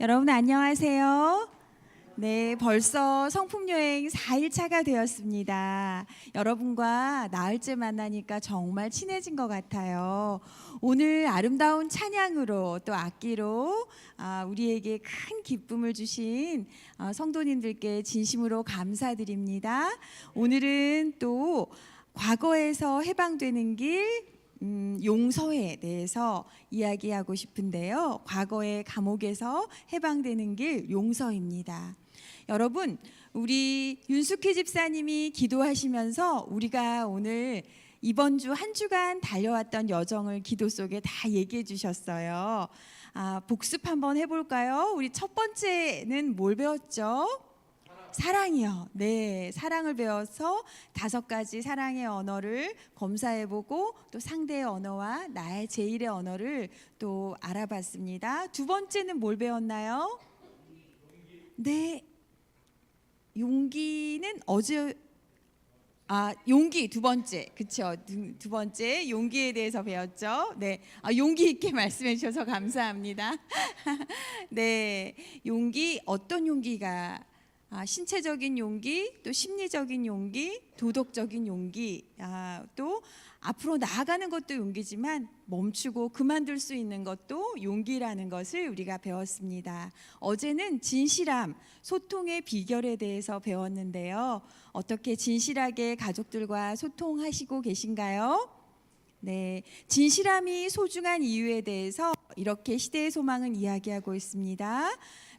여러분 안녕하세요. 네, 벌써 성품여행 4일차가 되었습니다. 여러분과 나흘째 만나니까 정말 친해진 것 같아요. 오늘 아름다운 찬양으로 또 악기로 우리에게 큰 기쁨을 주신 성도님들께 진심으로 감사드립니다. 오늘은 또 과거에서 해방되는 길 용서에 대해서 이야기하고 싶은데요. 과거의 감옥에서 해방되는 길 용서입니다. 여러분, 우리 윤숙희 집사님이 기도하시면서 우리가 오늘 이번 주 한 주간 달려왔던 여정을 기도 속에 다 얘기해 주셨어요. 복습 한번 해볼까요? 우리 첫 번째는 뭘 배웠죠? 사랑이요. 네, 사랑을 배워서 5가지 사랑의 언어를 검사해보고 또 상대의 언어와 나의 제1의 언어를 또 알아봤습니다. 두 번째는 뭘 배웠나요? 네, 용기는 용기 두 번째, 그렇죠? 두 번째 용기에 대해서 배웠죠. 네, 용기 있게 말씀해 주셔서 감사합니다. 네, 용기 어떤 용기가? 신체적인 용기, 또 심리적인 용기, 도덕적인 용기, 또 앞으로 나아가는 것도 용기지만 멈추고 그만둘 수 있는 것도 용기라는 것을 우리가 배웠습니다. 어제는 진실함, 소통의 비결에 대해서 배웠는데요. 어떻게 진실하게 가족들과 소통하시고 계신가요? 네, 진실함이 소중한 이유에 대해서 이렇게 시대의 소망은 이야기하고 있습니다.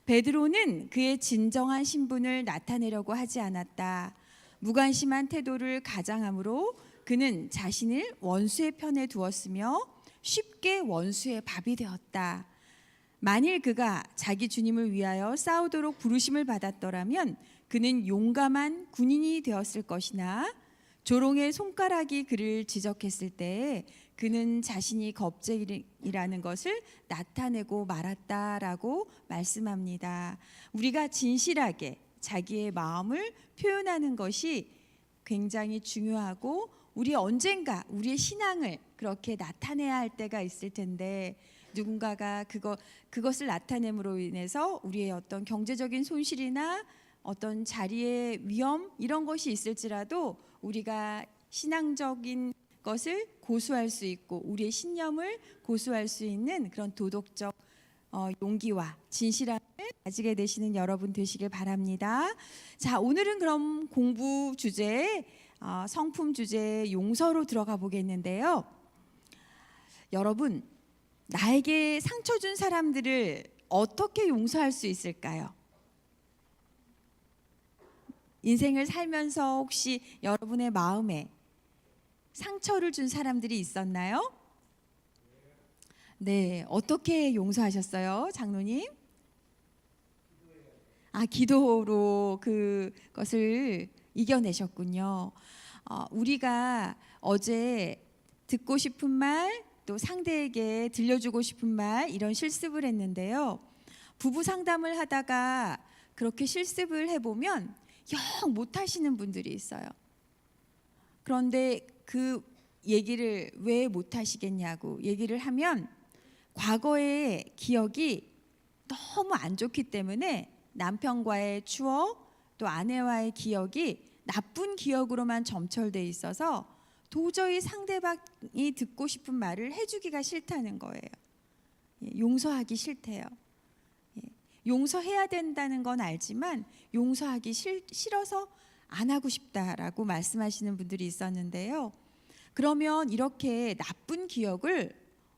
베드로는 그의 진정한 신분을 나타내려고 하지 않았다. 무관심한 태도를 가장함으로 그는 자신을 원수의 편에 두었으며 쉽게 원수의 밥이 되었다. 만일 그가 자기 주님을 위하여 싸우도록 부르심을 받았더라면 그는 용감한 군인이 되었을 것이나 조롱의 손가락이 그를 지적했을 때에 그는 자신이 겁쟁이라는 것을 나타내고 말았다라고 말씀합니다. 우리가 진실하게 자기의 마음을 표현하는 것이 굉장히 중요하고 우리 언젠가 우리의 신앙을 그렇게 나타내야 할 때가 있을 텐데 누군가가 그것을 나타냄으로 인해서 우리의 어떤 경제적인 손실이나 어떤 자리의 위험 이런 것이 있을지라도 우리가 신앙적인 것을 고수할 수 있고 우리의 신념을 고수할 수 있는 그런 도덕적 용기와 진실함을 가지게 되시는 여러분 되시길 바랍니다. 자, 오늘은 그럼 공부 주제 성품 주제 용서로 들어가 보겠는데요. 여러분, 나에게 상처 준 사람들을 어떻게 용서할 수 있을까요? 인생을 살면서 혹시 여러분의 마음에 상처를 준 사람들이 있었나요? 네, 어떻게 용서하셨어요, 장로님? 기도로 그것을 이겨내셨군요. 우리가 어제 듣고 싶은 말, 또 상대에게 들려주고 싶은 말 이런 실습을 했는데요. 부부 상담을 하다가 그렇게 실습을 해보면 영 못하시는 분들이 있어요. 그런데 그 얘기를 왜 못하시겠냐고 얘기를 하면 과거의 기억이 너무 안 좋기 때문에 남편과의 추억 또 아내와의 기억이 나쁜 기억으로만 점철돼 있어서 도저히 상대방이 듣고 싶은 말을 해주기가 싫다는 거예요. 용서하기 싫대요. 용서해야 된다는 건 알지만 용서하기 싫어서 안 하고 싶다라고 말씀하시는 분들이 있었는데요. 그러면 이렇게 나쁜 기억을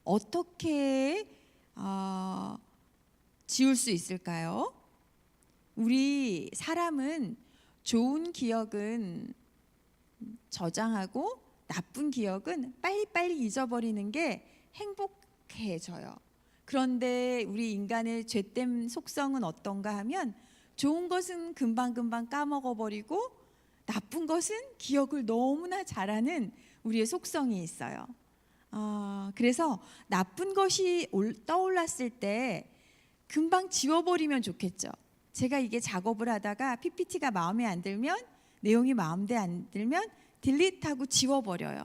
어떻게 지울 수 있을까요? 우리 사람은 좋은 기억은 저장하고 나쁜 기억은 빨리빨리 잊어버리는 게 행복해져요. 그런데 우리 인간의 죄됨 속성은 어떤가 하면 좋은 것은 금방금방 까먹어버리고 나쁜 것은 기억을 너무나 잘하는 우리의 속성이 있어요. 그래서 나쁜 것이 떠올랐을 때 금방 지워버리면 좋겠죠. 제가 이게 작업을 하다가 PPT가 마음에 안 들면 내용이 마음에 안 들면 딜리트하고 지워버려요.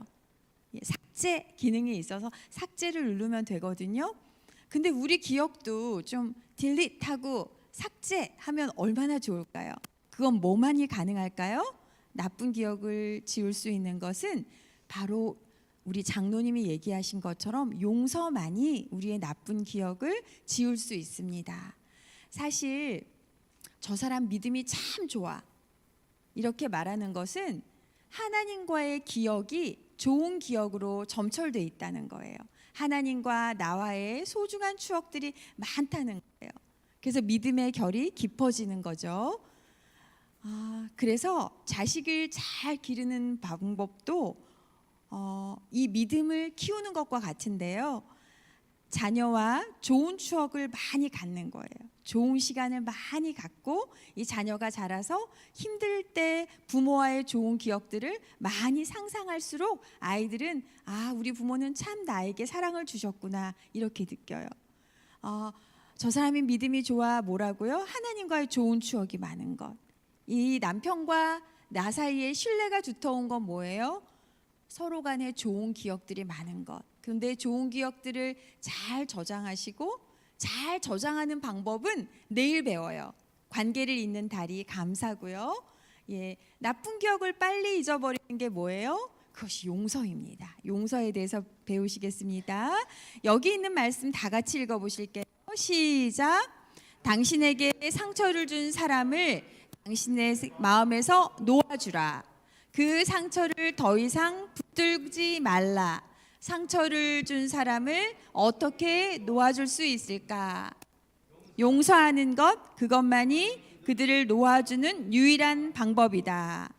삭제 기능이 있어서 삭제를 누르면 되거든요. 근데 우리 기억도 좀 딜릿하고 삭제하면 얼마나 좋을까요? 그건 뭐만이 가능할까요? 나쁜 기억을 지울 수 있는 것은 바로 우리 장로님이 얘기하신 것처럼 용서만이 우리의 나쁜 기억을 지울 수 있습니다. 사실 저 사람 믿음이 참 좋아, 이렇게 말하는 것은 하나님과의 기억이 좋은 기억으로 점철돼 있다는 거예요. 하나님과 나와의 소중한 추억들이 많다는 거예요. 그래서 믿음의 결이 깊어지는 거죠. 그래서 자식을 잘 기르는 방법도 이 믿음을 키우는 것과 같은데요. 자녀와 좋은 추억을 많이 갖는 거예요. 좋은 시간을 많이 갖고 이 자녀가 자라서 힘들 때 부모와의 좋은 기억들을 많이 상상할수록 아이들은 우리 부모는 참 나에게 사랑을 주셨구나, 이렇게 느껴요. 저 사람이 믿음이 좋아, 뭐라고요? 하나님과의 좋은 추억이 많은 것. 이 남편과 나 사이에 신뢰가 두터운 건 뭐예요? 서로 간에 좋은 기억들이 많은 것. 그런데 좋은 기억들을 잘 저장하시고, 잘 저장하는 방법은 내일 배워요. 관계를 잇는 다리 감사고요. 나쁜 기억을 빨리 잊어버리는 게 뭐예요? 그것이 용서입니다. 용서에 대해서 배우시겠습니다. 여기 있는 말씀 다 같이 읽어보실게요. 시작. 당신에게 상처를 준 사람을 당신의 마음에서 놓아주라. 그 상처를 더 이상 붙들지 말라. 상처를 준 사람을 어떻게 놓아줄 수 있을까? 용서하는 것, 그것만이 그들을 놓아주는 유일한 방법이다.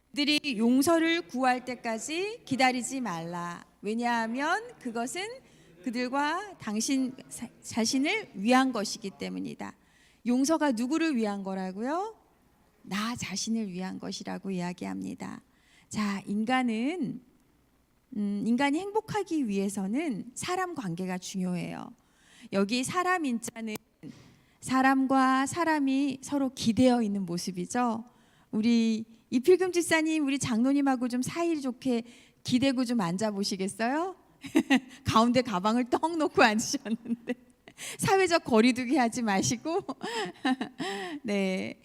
그들이 용서를 구할 때까지 기다리지 말라. 왜냐하면 그것은 그들과 당신 자신을 위한 것이기 때문이다. 용서가 누구를 위한 거라고요? 나 자신을 위한 것이라고 이야기합니다. 자, 인간이 행복하기 위해서는 사람 관계가 중요해요. 여기 사람 인자는 사람과 사람이 서로 기대어 있는 모습이죠. 우리 이필금 집사님, 우리 장로님하고 좀 사이좋게 기대고 좀 앉아보시겠어요? 가운데 가방을 떡 놓고 앉으셨는데 사회적 거리두기 하지 마시고 네.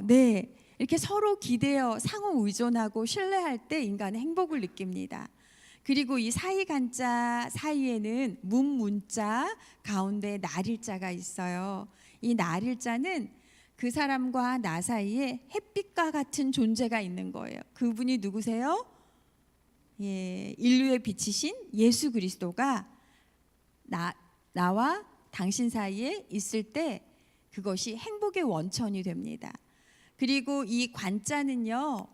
네. 이렇게 서로 기대어 상호 의존하고 신뢰할 때 인간은 행복을 느낍니다. 그리고 이 사이간자 사이에는 문자 가운데 날일자가 있어요. 이 날일자는 그 사람과 나 사이에 햇빛과 같은 존재가 있는 거예요. 그분이 누구세요? 인류의 빛이신 예수 그리스도가 나와 당신 사이에 있을 때 그것이 행복의 원천이 됩니다. 그리고 이 관자는요,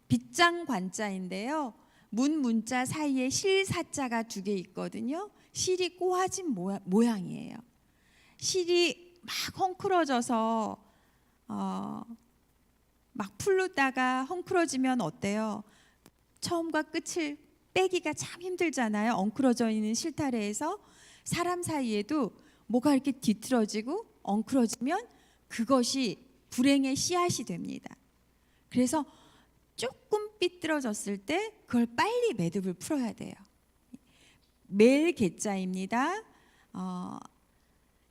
빗장 관자인데요. 문자 사이에 실사자가 2개 있거든요. 실이 꼬아진 모양이에요. 실이 막 헝클어져서 막 풀르다가 헝클어지면 어때요? 처음과 끝을 빼기가 참 힘들잖아요. 엉클어져 있는 실타래에서 사람 사이에도 뭐가 이렇게 뒤틀어지고 엉클어지면 그것이 불행의 씨앗이 됩니다. 그래서 조금 삐뚤어졌을 때 그걸 빨리 매듭을 풀어야 돼요. 멜개자입니다.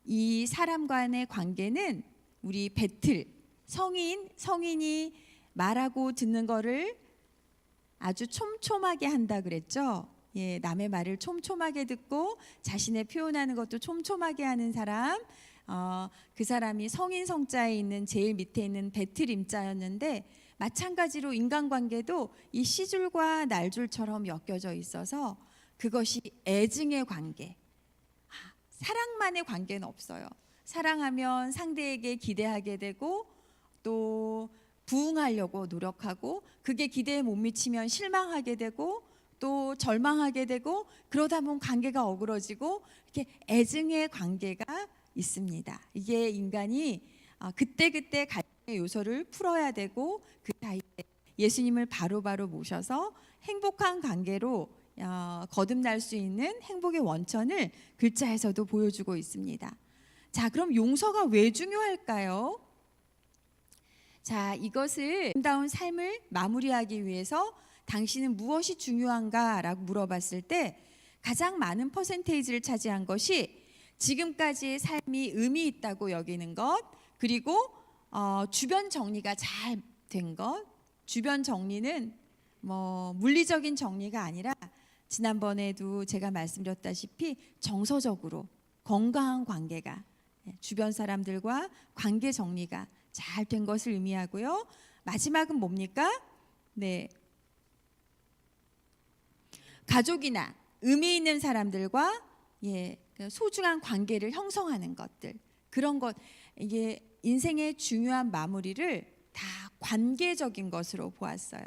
이 사람 간의 관계는 우리 배틀, 성인이 말하고 듣는 거를 아주 촘촘하게 한다 그랬죠. 남의 말을 촘촘하게 듣고 자신의 표현하는 것도 촘촘하게 하는 사람, 그 사람이 성인 성자에 있는 제일 밑에 있는 배틀 임자였는데, 마찬가지로 인간관계도 이 시줄과 날줄처럼 엮여져 있어서 그것이 애증의 관계, 사랑만의 관계는 없어요. 사랑하면 상대에게 기대하게 되고 또 부응하려고 노력하고, 그게 기대에 못 미치면 실망하게 되고 또 절망하게 되고, 그러다 보면 관계가 어그러지고, 이렇게 애증의 관계가 있습니다. 이게 인간이 그때그때 갈등의 요소를 풀어야 되고, 그 사이에 예수님을 바로바로 모셔서 행복한 관계로 거듭날 수 있는 행복의 원천을 글자에서도 보여주고 있습니다. 자, 그럼 용서가 왜 중요할까요? 자, 이것을 아름다운 삶을 마무리하기 위해서 당신은 무엇이 중요한가? 라고 물어봤을 때 가장 많은 퍼센테이지를 차지한 것이 지금까지의 삶이 의미 있다고 여기는 것, 그리고 주변 정리가 잘 된 것. 주변 정리는 뭐 물리적인 정리가 아니라 지난번에도 제가 말씀드렸다시피 정서적으로 건강한 관계가, 주변 사람들과 관계 정리가 잘 된 것을 의미하고요. 마지막은 뭡니까? 네, 가족이나 의미 있는 사람들과 소중한 관계를 형성하는 것들, 그런 것, 이게 인생의 중요한 마무리를 다 관계적인 것으로 보았어요.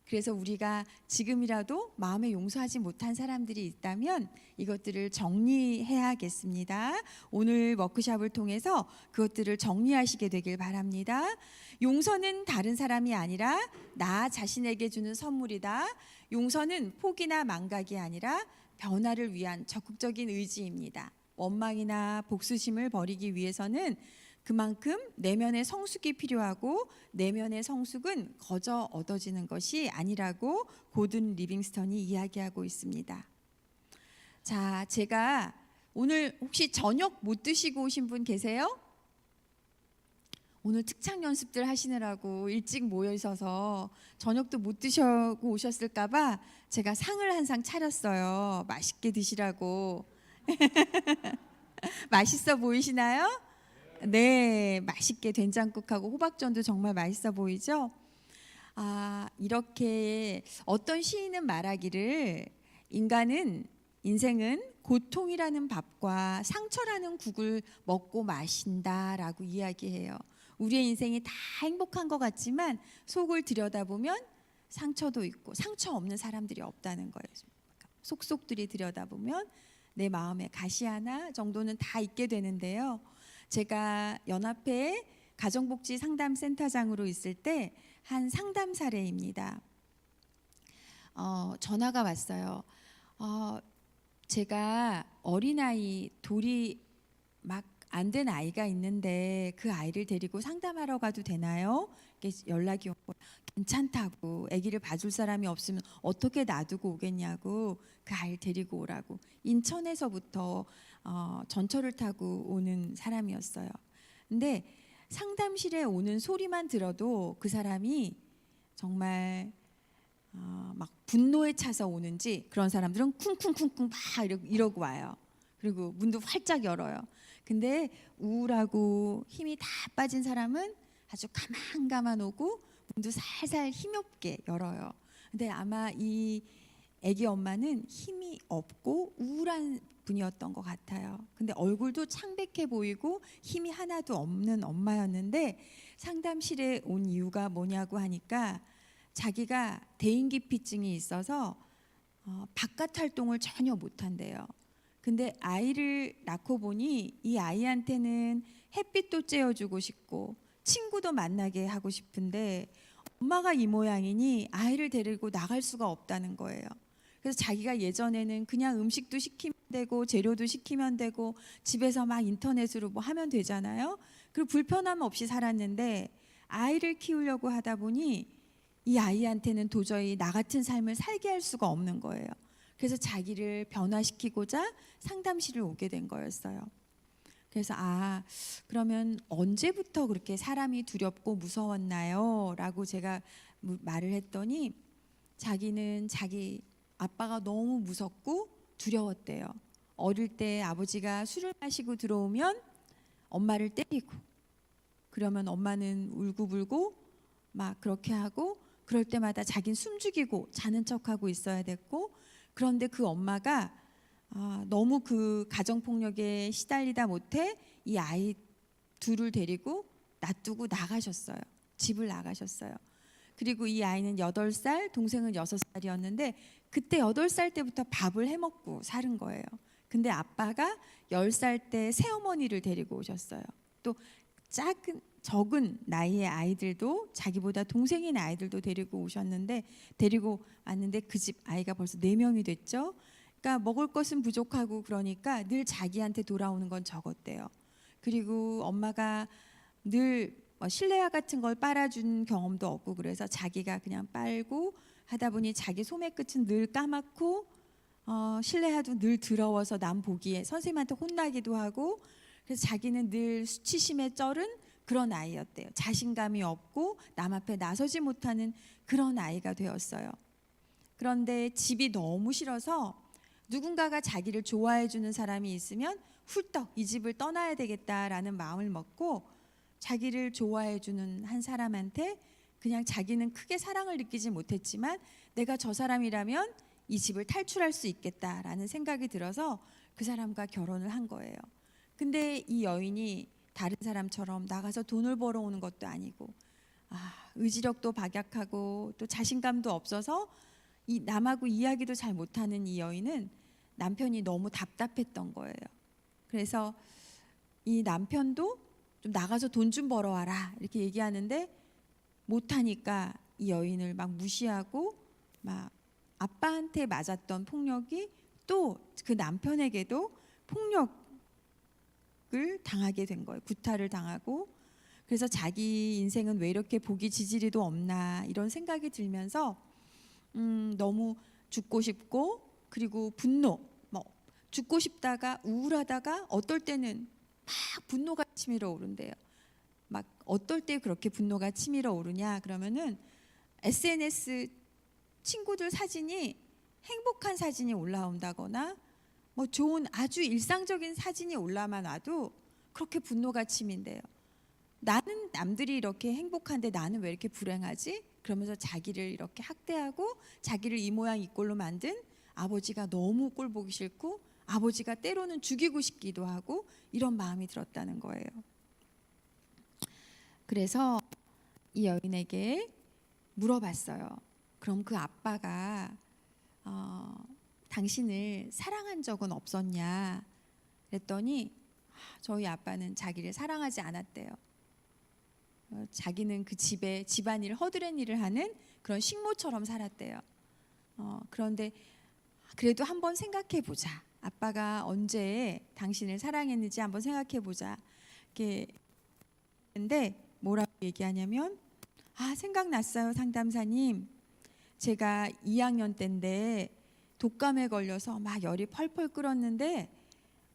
그래서 우리가 지금이라도 마음에 용서하지 못한 사람들이 있다면 이것들을 정리해야겠습니다. 오늘 워크숍을 통해서 그것들을 정리하시게 되길 바랍니다. 용서는 다른 사람이 아니라 나 자신에게 주는 선물이다. 용서는 포기나 망각이 아니라 변화를 위한 적극적인 의지입니다. 원망이나 복수심을 버리기 위해서는 그만큼 내면의 성숙이 필요하고, 내면의 성숙은 거저 얻어지는 것이 아니라고 고든 리빙스턴이 이야기하고 있습니다. 자, 제가 오늘 혹시 저녁 못 드시고 오신 분 계세요? 오늘 특창 연습들 하시느라고 일찍 모여 있어서 저녁도 못 드시고 오셨을까 봐 제가 상을 한 상 차렸어요. 맛있게 드시라고. 맛있어 보이시나요? 네, 맛있게 된장국하고 호박전도 정말 맛있어 보이죠? 이렇게 어떤 시인은 말하기를 인생은 고통이라는 밥과 상처라는 국을 먹고 마신다라고 이야기해요. 우리의 인생이 다 행복한 것 같지만 속을 들여다보면 상처도 있고 상처 없는 사람들이 없다는 거예요. 속속들이 들여다보면 내 마음에 가시 하나 정도는 다 있게 되는데요. 제가 연합회 가정복지 상담센터장으로 있을 때 한 상담 사례입니다. 전화가 왔어요. 제가 어린아이 돌이 막 안 된 아이가 있는데 그 아이를 데리고 상담하러 가도 되나요? 이렇게 연락이 오고, 괜찮다고, 아기를 봐줄 사람이 없으면 어떻게 놔두고 오겠냐고, 그 아이를 데리고 오라고. 인천에서부터 전철을 타고 오는 사람이었어요. 근데 상담실에 오는 소리만 들어도 그 사람이 정말 막 분노에 차서 오는지, 그런 사람들은 쿵쿵쿵쿵 막 이러고 와요. 그리고 문도 활짝 열어요. 근데 우울하고 힘이 다 빠진 사람은 아주 가만 오고 문도 살살 힘없게 열어요. 근데 아마 이 아기 엄마는 힘이 없고 우울한 분이었던 것 같아요. 근데 얼굴도 창백해 보이고 힘이 하나도 없는 엄마였는데, 상담실에 온 이유가 뭐냐고 하니까 자기가 대인기피증이 있어서 바깥 활동을 전혀 못한대요. 근데 아이를 낳고 보니 이 아이한테는 햇빛도 쬐어주고 싶고 친구도 만나게 하고 싶은데 엄마가 이 모양이니 아이를 데리고 나갈 수가 없다는 거예요. 그래서 자기가 예전에는 그냥 음식도 시키면 되고 재료도 시키면 되고 집에서 막 인터넷으로 뭐 하면 되잖아요. 그리고 불편함 없이 살았는데 아이를 키우려고 하다 보니 이 아이한테는 도저히 나 같은 삶을 살게 할 수가 없는 거예요. 그래서 자기를 변화시키고자 상담실을 오게 된 거였어요. 그래서 그러면 언제부터 그렇게 사람이 두렵고 무서웠나요? 라고 제가 말을 했더니 자기는 자기 아빠가 너무 무섭고 두려웠대요. 어릴 때 아버지가 술을 마시고 들어오면 엄마를 때리고, 그러면 엄마는 울고불고 막 그렇게 하고, 그럴 때마다 자기는 숨죽이고 자는 척하고 있어야 됐고, 그런데 그 엄마가 너무 그 가정폭력에 시달리다 못해 이 아이 둘을 데리고 놔두고 나가셨어요. 집을 나가셨어요. 그리고 이 아이는 8살, 동생은 6살이었는데 그때 8살 때부터 밥을 해먹고 사는 거예요. 근데 아빠가 10살 때 새어머니를 데리고 오셨어요. 또 적은 나이의 아이들도, 자기보다 동생인 아이들도 데리고 왔는데 그 집 아이가 벌써 4명이 됐죠. 그러니까 먹을 것은 부족하고 그러니까 늘 자기한테 돌아오는 건 적었대요. 그리고 엄마가 늘 실내화 같은 걸 빨아준 경험도 없고, 그래서 자기가 그냥 빨고 하다 보니 자기 소매 끝은 늘 까맣고 실내화도 늘 더러워서 남 보기에 선생님한테 혼나기도 하고, 그래서 자기는 늘 수치심에 쩔은 그런 아이였대요. 자신감이 없고 남 앞에 나서지 못하는 그런 아이가 되었어요. 그런데 집이 너무 싫어서 누군가가 자기를 좋아해 주는 사람이 있으면 훌떡 이 집을 떠나야 되겠다라는 마음을 먹고, 자기를 좋아해 주는 한 사람한테 그냥 자기는 크게 사랑을 느끼지 못했지만 내가 저 사람이라면 이 집을 탈출할 수 있겠다라는 생각이 들어서 그 사람과 결혼을 한 거예요. 근데 이 여인이 다른 사람처럼 나가서 돈을 벌어오는 것도 아니고, 의지력도 박약하고 또 자신감도 없어서 이 남하고 이야기도 잘 못하는 이 여인은 남편이 너무 답답했던 거예요. 그래서 이 남편도 좀 나가서 돈 좀 벌어와라 이렇게 얘기하는데 못하니까 이 여인을 막 무시하고, 막 아빠한테 맞았던 폭력이 또 그 남편에게도 폭력을 당하게 된 거예요. 구타를 당하고. 그래서 자기 인생은 왜 이렇게 복이 지지리도 없나 이런 생각이 들면서 너무 죽고 싶고, 그리고 분노, 죽고 싶다가 우울하다가 어떨 때는 막 분노가 치밀어 오른대요. 막 어떨 때 그렇게 분노가 치밀어 오르냐 그러면은 SNS 친구들 사진이 행복한 사진이 올라온다거나 좋은 아주 일상적인 사진이 올라만 와도 그렇게 분노가 치민대요. 나는 남들이 이렇게 행복한데 나는 왜 이렇게 불행하지? 그러면서 자기를 이렇게 학대하고 자기를 이 모양 이 꼴로 만든 아버지가 너무 꼴 보기 싫고, 아버지가 때로는 죽이고 싶기도 하고 이런 마음이 들었다는 거예요. 그래서 이 여인에게 물어봤어요. 그럼 그 아빠가 당신을 사랑한 적은 없었냐? 그랬더니 저희 아빠는 자기를 사랑하지 않았대요. 자기는 그 집에 집안일 허드렛 일을 하는 그런 식모처럼 살았대요. 그런데 그래도 한번 생각해 보자. 아빠가 언제 당신을 사랑했는지 한번 생각해 보자. 이렇게 근데 뭐라고 얘기하냐면, 생각났어요, 상담사님. 제가 2학년 때인데 독감에 걸려서 막 열이 펄펄 끓었는데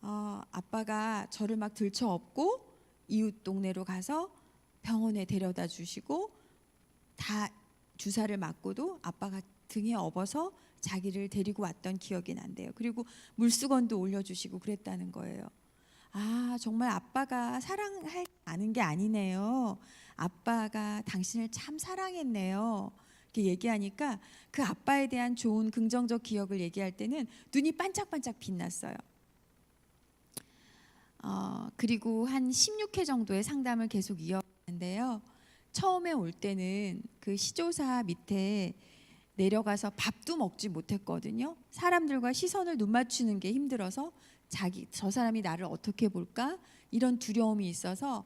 아빠가 저를 막 들쳐업고 이웃 동네로 가서 병원에 데려다 주시고, 다 주사를 맞고도 아빠가 등에 업어서 자기를 데리고 왔던 기억이 난대요. 그리고 물수건도 올려주시고 그랬다는 거예요. 정말 아빠가 사랑하지 않은 게 아니네요. 아빠가 당신을 참 사랑했네요. 이렇게 얘기하니까 그 아빠에 대한 좋은 긍정적 기억을 얘기할 때는 눈이 반짝반짝 빛났어요. 그리고 한 16회 정도의 상담을 계속 이어갔는데요. 처음에 올 때는 그 시조사 밑에 내려가서 밥도 먹지 못했거든요. 사람들과 시선을 눈 맞추는 게 힘들어서 저 사람이 나를 어떻게 볼까 이런 두려움이 있어서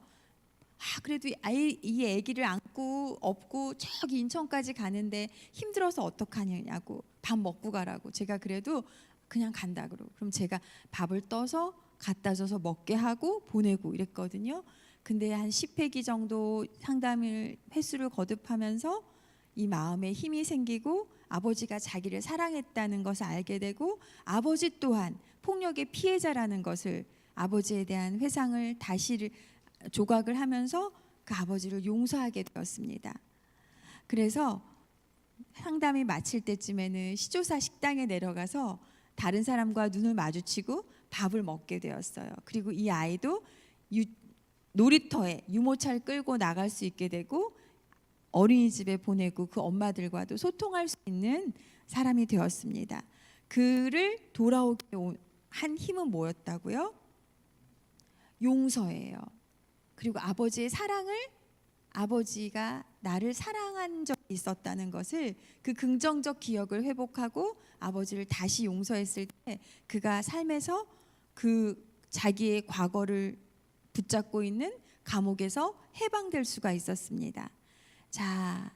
그래도 이 아기를 안고 업고 저기 인천까지 가는데 힘들어서 어떡하냐고, 밥 먹고 가라고. 제가 그래도 그냥 간다 그러고, 그럼 제가 밥을 떠서 갖다 줘서 먹게 하고 보내고 이랬거든요. 근데 한 10회기 정도 상담을 횟수를 거듭하면서 이 마음에 힘이 생기고 아버지가 자기를 사랑했다는 것을 알게 되고, 아버지 또한 폭력의 피해자라는 것을, 아버지에 대한 회상을 다시 조각을 하면서 그 아버지를 용서하게 되었습니다. 그래서 상담이 마칠 때쯤에는 시조사 식당에 내려가서 다른 사람과 눈을 마주치고 밥을 먹게 되었어요. 그리고 이 아이도 놀이터에 유모차를 끌고 나갈 수 있게 되고 어린이집에 보내고 그 엄마들과도 소통할 수 있는 사람이 되었습니다. 그를 돌아오게 한 힘은 뭐였다고요? 용서예요. 그리고 아버지의 사랑을, 아버지가 나를 사랑한 적이 있었다는 것을, 그 긍정적 기억을 회복하고 아버지를 다시 용서했을 때 그가 삶에서 그 자기의 과거를 붙잡고 있는 감옥에서 해방될 수가 있었습니다. 자,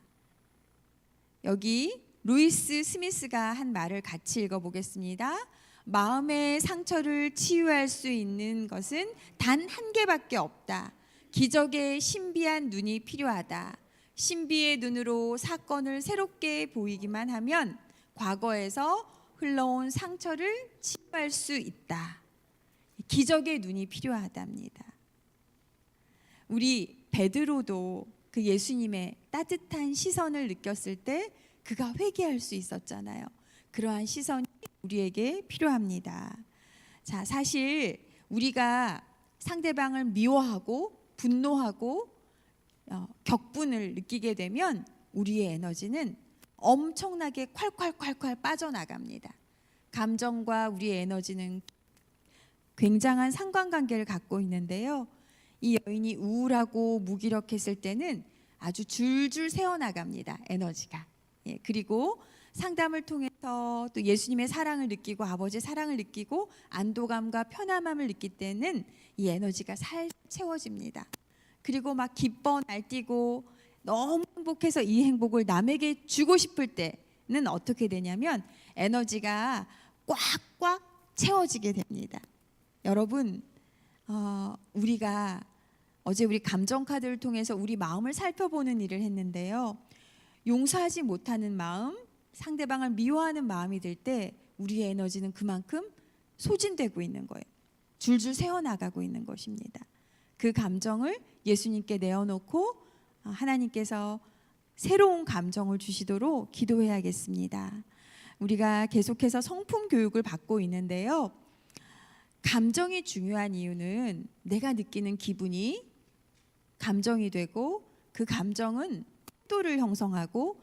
여기 루이스 스미스가 한 말을 같이 읽어보겠습니다. 마음의 상처를 치유할 수 있는 것은 단 한 개밖에 없다. 기적의 신비한 눈이 필요하다. 신비의 눈으로 사건을 새롭게 보이기만 하면 과거에서 흘러온 상처를 치유할 수 있다. 기적의 눈이 필요하답니다. 우리 베드로도 그 예수님의 따뜻한 시선을 느꼈을 때 그가 회개할 수 있었잖아요. 그러한 시선이 우리에게 필요합니다. 자, 사실 우리가 상대방을 미워하고 분노하고 격분을 느끼게 되면 우리의 에너지는 엄청나게 콸콸콸콸 빠져나갑니다. 감정과 우리의 에너지는 굉장한 상관관계를 갖고 있는데요. 이 여인이 우울하고 무기력했을 때는 아주 줄줄 새어나갑니다. 에너지가. 예, 그리고 상담을 통해서 또 예수님의 사랑을 느끼고 아버지의 사랑을 느끼고 안도감과 편안함을 느낄 때는 이 에너지가 살 채워집니다. 그리고 막 기뻐 날뛰고 너무 행복해서 이 행복을 남에게 주고 싶을 때는 어떻게 되냐면 에너지가 꽉꽉 채워지게 됩니다. 여러분, 우리가 어제 우리 감정 카드를 통해서 우리 마음을 살펴보는 일을 했는데요. 용서하지 못하는 마음, 상대방을 미워하는 마음이 들 때 우리의 에너지는 그만큼 소진되고 있는 거예요. 줄줄 새어나가고 있는 것입니다. 그 감정을 예수님께 내어놓고 하나님께서 새로운 감정을 주시도록 기도해야겠습니다. 우리가 계속해서 성품 교육을 받고 있는데요. 감정이 중요한 이유는 내가 느끼는 기분이 감정이 되고 그 감정은 태도를 형성하고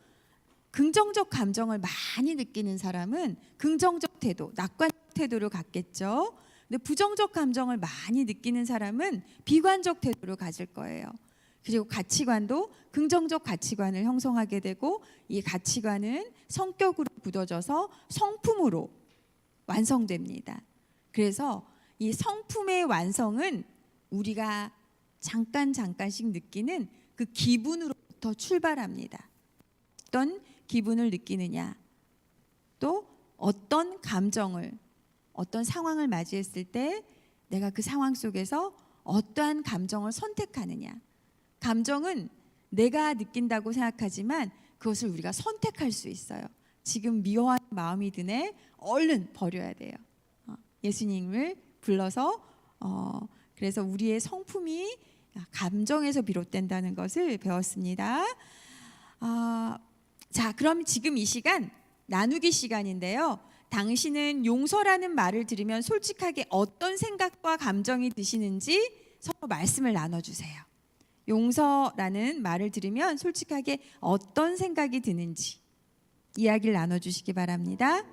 긍정적 감정을 많이 느끼는 사람은 긍정적 태도, 낙관적 태도를 갖겠죠. 근데 부정적 감정을 많이 느끼는 사람은 비관적 태도를 가질 거예요. 그리고 가치관도 긍정적 가치관을 형성하게 되고 이 가치관은 성격으로 굳어져서 성품으로 완성됩니다. 그래서 이 성품의 완성은 우리가 잠깐씩 느끼는 그 기분으로부터 출발합니다. 어떤 기분을 느끼느냐, 또 어떤 감정을, 어떤 상황을 맞이했을 때 내가 그 상황 속에서 어떠한 감정을 선택하느냐. 감정은 내가 느낀다고 생각하지만 그것을 우리가 선택할 수 있어요. 지금 미워하는 마음이 드네, 얼른 버려야 돼요. 예수님을 불러서 그래서 우리의 성품이 감정에서 비롯된다는 것을 배웠습니다. 자, 그럼 지금 이 시간 나누기 시간인데요. 당신은 용서라는 말을 들으면 솔직하게 어떤 생각과 감정이 드시는지 서로 말씀을 나눠주세요. 용서라는 말을 들으면 솔직하게 어떤 생각이 드는지 이야기를 나눠주시기 바랍니다.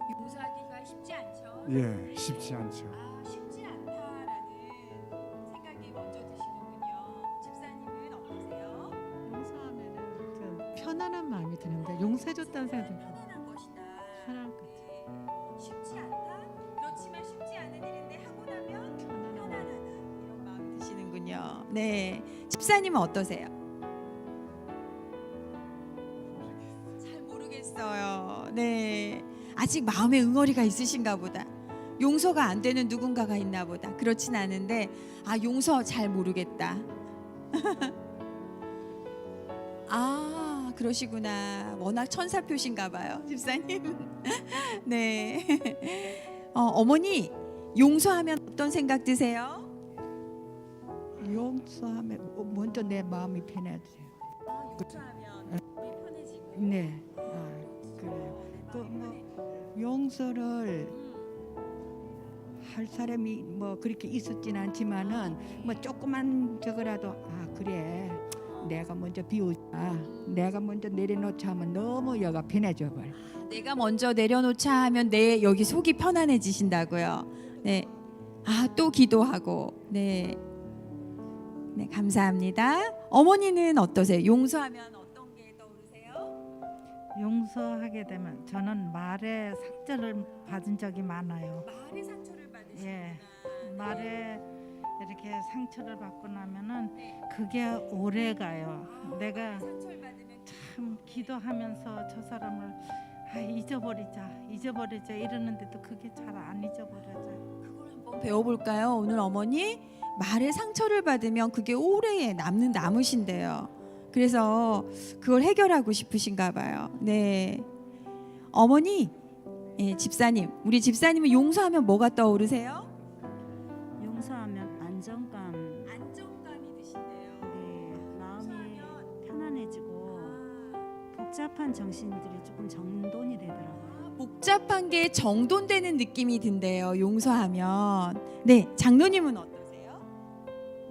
용서하기가 쉽지 않죠? 예, 쉽지 않죠. 쉽지 않다라는 생각이 먼저 드시는군요. 집사님은 어떠세요? 용서하면은 좀 편안한 마음이 드는데 용서해줬다는 생각이 편안한 것이다. 편안할 것 같아요. 쉽지 않다. 그렇지만 쉽지 않은 일인데 하고 나면 편안하다. 이런 마음 드시는군요. 네, 집사님은 어떠세요? 잘 모르겠어요. 네, 아직 마음에 응어리가 있으신가 보다. 용서가 안 되는 누군가가 있나 보다. 그렇진 않은데 용서 잘 모르겠다. 그러시구나. 워낙 천사표신가 봐요, 집사님. 네. 어머니, 용서하면 어떤 생각 드세요? 용서하면 먼저 내 마음이 편해져요. 용서하면 마음이 편해지고. 네, 그래요. 뭐 용서를 할 사람이 뭐 그렇게 있었진 않지만은 뭐 조그만 저거라도 그래 내가 먼저 비우자, 내가 먼저 내려놓자 하면 너무 여가 편해져 버려. 내가 먼저 내려놓자 하면 내 여기 속이 편안해지신다고요. 네. 또 기도하고. 네. 네, 감사합니다. 어머니는 어떠세요? 용서하면 어떤 게 떠오르세요? 용서하게 되면 저는 말에 상처를 받은 적이 많아요. 말의 상처를 받으시구나. 예, 말에 이렇게 상처를 받고 나면은 그게 오래 가요. 내가 상처를 받으면 참 기도하면서 저 사람을 잊어버리자 이러는데도 그게 잘 안 잊어버려져요. 그걸 한번 배워볼까요? 오늘 어머니 말에 상처를 받으면 그게 오래 남으신대요. 그래서 그걸 해결하고 싶으신가 봐요. 네, 어머니, 예, 집사님, 우리 집사님은 용서하면 뭐가 떠오르세요? 용서하면 안정감, 안정감이 드시네요. 네, 마음이 편안해지고 복잡한 정신들이 조금 정돈이 되더라고요. 복잡한 게 정돈되는 느낌이 든대요. 용서하면. 네, 장로님은 어떠세요?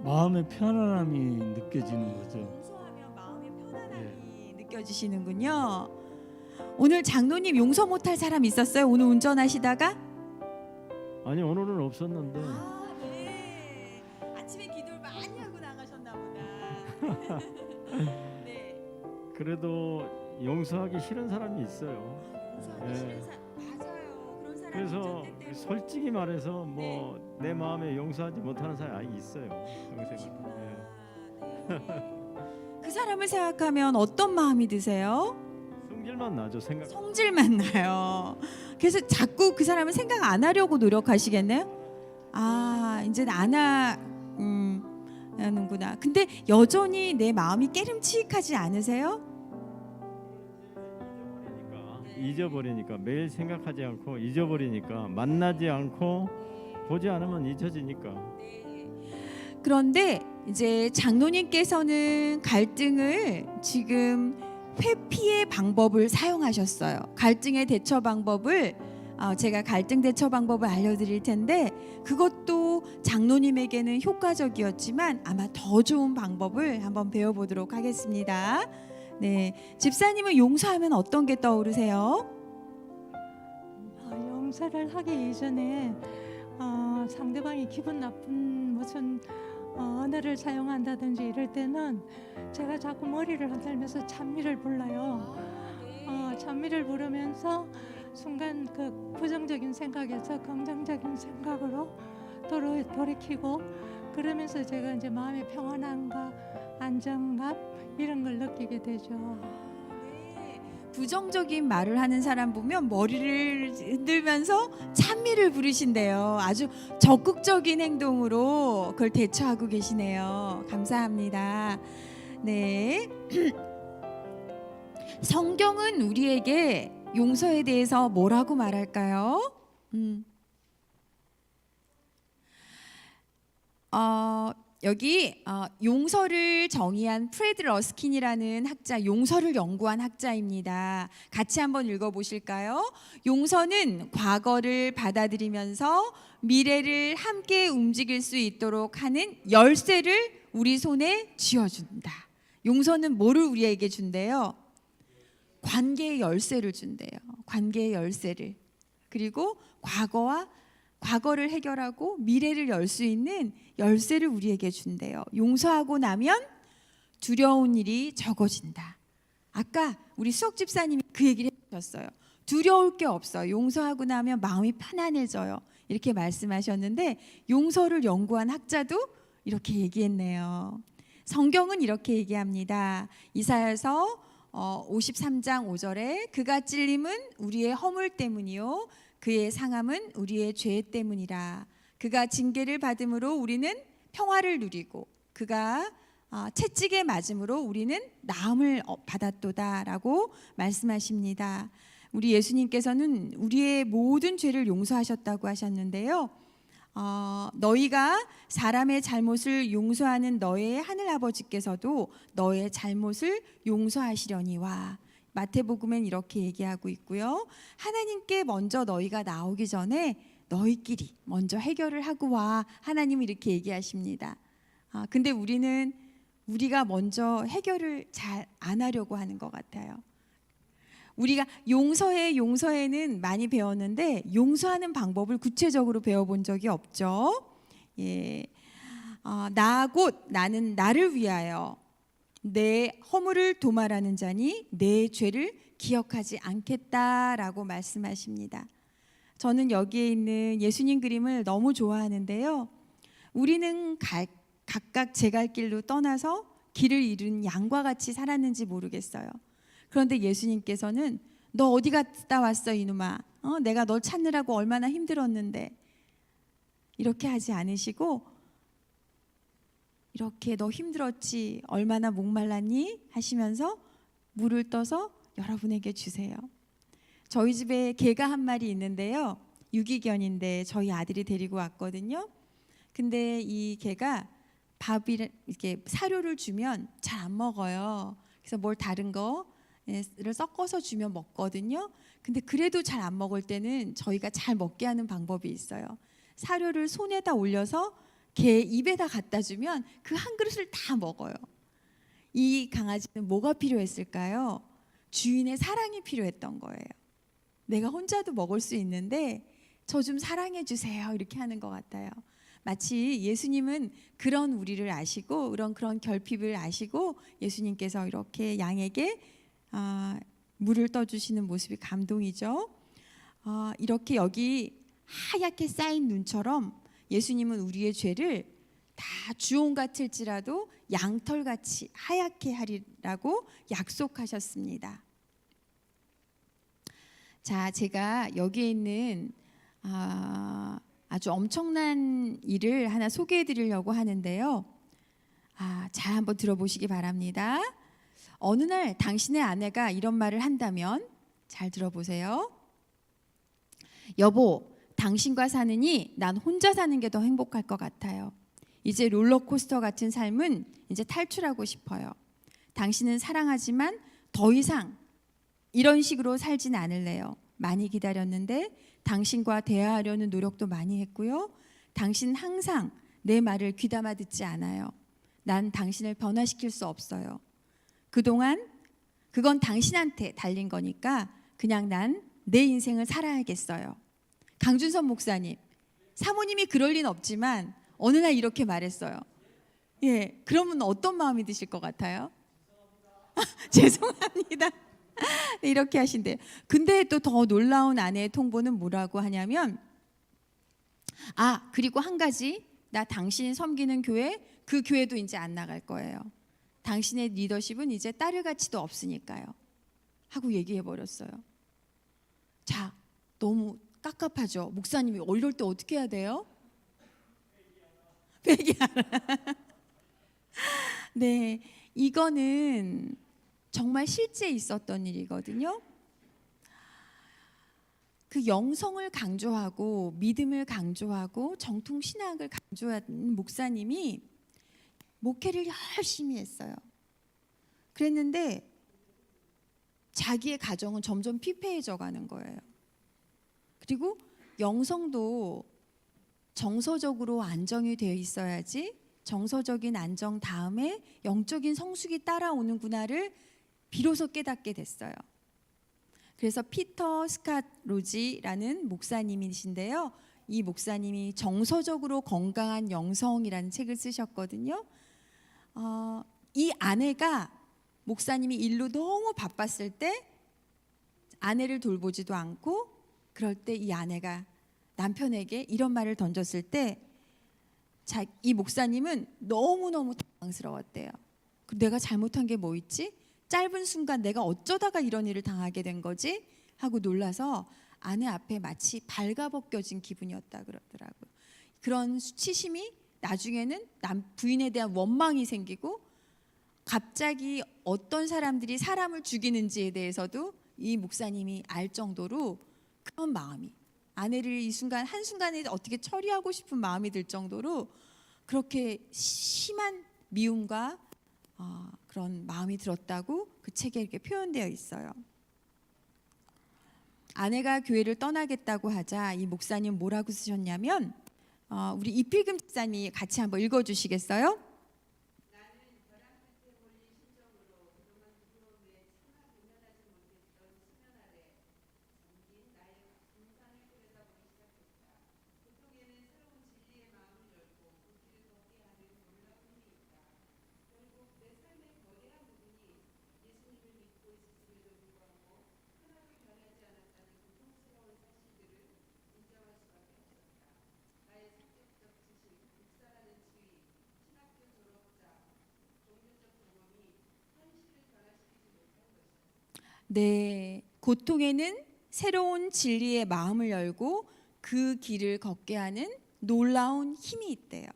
마음의 편안함이 느껴지는 거죠. 용서하면 마음의 편안함이 느껴지시는군요. 오늘 장로님 용서 못할 사람 있었어요? 오늘 운전하시다가? 아니 오늘은 없었는데 아, 네. 아침에 기도를 많이 하고 나가셨나 보다. 네. 그래도 용서하기 싫은 사람이 있어요. 용서하기 네. 싫은 사람 맞아요. 그런 사람이 그래서 있기 때문에. 솔직히 말해서 뭐 내 마음에 용서하지 못하는 사람이 있어요. 평생을. 네. 그 사람을 생각하면 어떤 마음이 드세요? 성질만 나죠 생각. 성질만 나요. 그래서 자꾸 그 사람을 생각 안 하려고 노력하시겠네요. 아, 이제 안 하는구나. 근데 여전히 내 마음이 깨름칙하지 않으세요? 잊어버리니까 매일 생각하지 않고 잊어버리니까 만나지 않고 보지 않으면 잊혀지니까. 그런데 이제 장로님께서는 갈등을 지금 회피의 방법을 사용하셨어요. 갈등의 대처 방법을 제가 갈등 대처 방법을 알려드릴 텐데 그것도 장로님에게는 효과적이었지만 아마 더 좋은 방법을 한번 배워보도록 하겠습니다. 네, 집사님은 용서하면 어떤 게 떠오르세요? 용서를 하기 이전에 상대방이 기분 나쁜 무슨 언어를 사용한다든지 이럴 때는 제가 자꾸 머리를 흔들면서 찬미를 불러요. 찬미를 부르면서 순간 그 부정적인 생각에서 긍정적인 생각으로 돌이키고 그러면서 제가 이제 마음의 평안함과 안정감 이런 걸 느끼게 되죠. 부정적인 말을 하는 사람 보면 머리를 흔들면서 찬미를 부르신대요. 아주 적극적인 행동으로 그걸 대처하고 계시네요. 감사합니다. 네. 성경은 우리에게 용서에 대해서 뭐라고 말할까요? 여기 용서를 정의한 프레드 러스킨이라는 학자, 용서를 연구한 학자입니다. 같이 한번 읽어보실까요? 용서는 과거를 받아들이면서 미래를 함께 움직일 수 있도록 하는 열쇠를 우리 손에 쥐어준다. 용서는 뭐를 우리에게 준대요? 관계의 열쇠를 준대요. 관계의 열쇠를. 그리고 과거를 해결하고 미래를 열 수 있는 열쇠를 우리에게 준대요. 용서하고 나면 두려운 일이 적어진다. 아까 우리 수석 집사님이 그 얘기를 해주셨어요. 두려울 게 없어요. 용서하고 나면 마음이 편안해져요. 이렇게 말씀하셨는데 용서를 연구한 학자도 이렇게 얘기했네요. 성경은 이렇게 얘기합니다. 이사야서 53장 5절에 그가 찔림은 우리의 허물 때문이요 그의 상함은 우리의 죄 때문이라. 그가 징계를 받음으로 우리는 평화를 누리고 그가 채찍에 맞음으로 우리는 나음을 받았도다라고 말씀하십니다. 우리 예수님께서는 우리의 모든 죄를 용서하셨다고 하셨는데요. 너희가 사람의 잘못을 용서하는 너의 하늘 아버지께서도 너의 잘못을 용서하시려니와. 마태복음엔 이렇게 얘기하고 있고요. 하나님께 먼저 너희가 나오기 전에 너희끼리 먼저 해결을 하고 와. 하나님은 이렇게 얘기하십니다. 근데 우리가 먼저 해결을 잘 안 하려고 하는 것 같아요. 우리가 용서에는 많이 배웠는데 용서하는 방법을 구체적으로 배워본 적이 없죠. 예, 나 곧 나는 나를 위하여 내 허물을 도말하는 자니 내 죄를 기억하지 않겠다라고 말씀하십니다. 저는 여기에 있는 예수님 그림을 너무 좋아하는데요. 우리는 각각 제 갈 길로 떠나서 길을 잃은 양과 같이 살았는지 모르겠어요. 그런데 예수님께서는 너 어디 갔다 왔어 이놈아? 내가 널 찾느라고 얼마나 힘들었는데. 이렇게 하지 않으시고 이렇게 너 힘들었지? 얼마나 목말랐니? 하시면서 물을 떠서 여러분에게 주세요. 저희 집에 개가 한 마리 있는데요. 유기견인데 저희 아들이 데리고 왔거든요. 근데 이 개가 밥이 이렇게 사료를 주면 잘 안 먹어요. 그래서 뭘 다른 거를 섞어서 주면 먹거든요. 근데 그래도 잘 안 먹을 때는 저희가 잘 먹게 하는 방법이 있어요. 사료를 손에다 올려서 개 입에다 갖다 주면 그 한 그릇을 다 먹어요. 이 강아지는 뭐가 필요했을까요? 주인의 사랑이 필요했던 거예요. 내가 혼자도 먹을 수 있는데 저 좀 사랑해 주세요. 이렇게 하는 것 같아요. 마치 예수님은 그런 우리를 아시고 그런 결핍을 아시고 예수님께서 이렇게 양에게 물을 떠주시는 모습이 감동이죠. 이렇게 여기 하얗게 쌓인 눈처럼 예수님은 우리의 죄를 다 주홍 같을지라도 양털같이 하얗게 하리라고 약속하셨습니다. 자, 제가 여기에 있는 아주 엄청난 일을 하나 소개해 드리려고 하는데요. 잘 한번 들어보시기 바랍니다. 어느 날 당신의 아내가 이런 말을 한다면 잘 들어보세요. 여보, 당신과 사느니 난 혼자 사는 게 더 행복할 것 같아요. 이제 롤러코스터 같은 삶은 이제 탈출하고 싶어요. 당신은 사랑하지만 더 이상 이런 식으로 살진 않을래요. 많이 기다렸는데 당신과 대화하려는 노력도 많이 했고요. 당신은 항상 내 말을 귀담아 듣지 않아요. 난 당신을 변화시킬 수 없어요. 그동안 그건 당신한테 달린 거니까 그냥 난 내 인생을 살아야겠어요. 강준선 목사님, 사모님이 그럴 리는 없지만 어느 날 이렇게 말했어요. 예, 그러면 어떤 마음이 드실 것 같아요? 죄송합니다. 네, 이렇게 하신대요. 근데 또 더 놀라운 아내의 통보는 뭐라고 하냐면 그리고 한 가지, 나 당신이 섬기는 교회, 그 교회도 이제 안 나갈 거예요. 당신의 리더십은 이제 따를 가치도 없으니까요. 하고 얘기해 버렸어요. 자, 너무 깝깝하죠. 목사님이 이럴 때 어떻게 해야 돼요? 회개하라. 네, 이거는 정말 실제 있었던 일이거든요. 그 영성을 강조하고 믿음을 강조하고 정통 신학을 강조하는 목사님이 목회를 열심히 했어요. 그랬는데 자기의 가정은 점점 피폐해져 가는 거예요. 그리고 영성도 정서적으로 안정이 되어 있어야지 정서적인 안정 다음에 영적인 성숙이 따라오는구나를 비로소 깨닫게 됐어요. 그래서 피터 스캇 로지라는 목사님이신데요. 이 목사님이 정서적으로 건강한 영성이라는 책을 쓰셨거든요. 이 아내가 목사님이 일로 너무 바빴을 때 아내를 돌보지도 않고 그럴 때 이 아내가 남편에게 이런 말을 던졌을 때 이 목사님은 너무너무 당황스러웠대요. 내가 잘못한 게 뭐 있지? 짧은 순간 내가 어쩌다가 이런 일을 당하게 된 거지? 하고 놀라서 아내 앞에 마치 발가벗겨진 기분이었다 그러더라고요. 그런 수치심이 나중에는 부인에 대한 원망이 생기고 갑자기 어떤 사람들이 사람을 죽이는지에 대해서도 이 목사님이 알 정도로 그런 마음이 아내를 이 순간 한순간에 어떻게 처리하고 싶은 마음이 들 정도로 그렇게 심한 미움과 그런 마음이 들었다고 그 책에 이렇게 표현되어 있어요. 아내가 교회를 떠나겠다고 하자 이 목사님 뭐라고 쓰셨냐면 우리 이필금 집사님이 같이 한번 읽어주시겠어요? 네, 고통에는 새로운 진리의 마음을 열고 그 길을 걷게 하는 놀라운 힘이 있대요.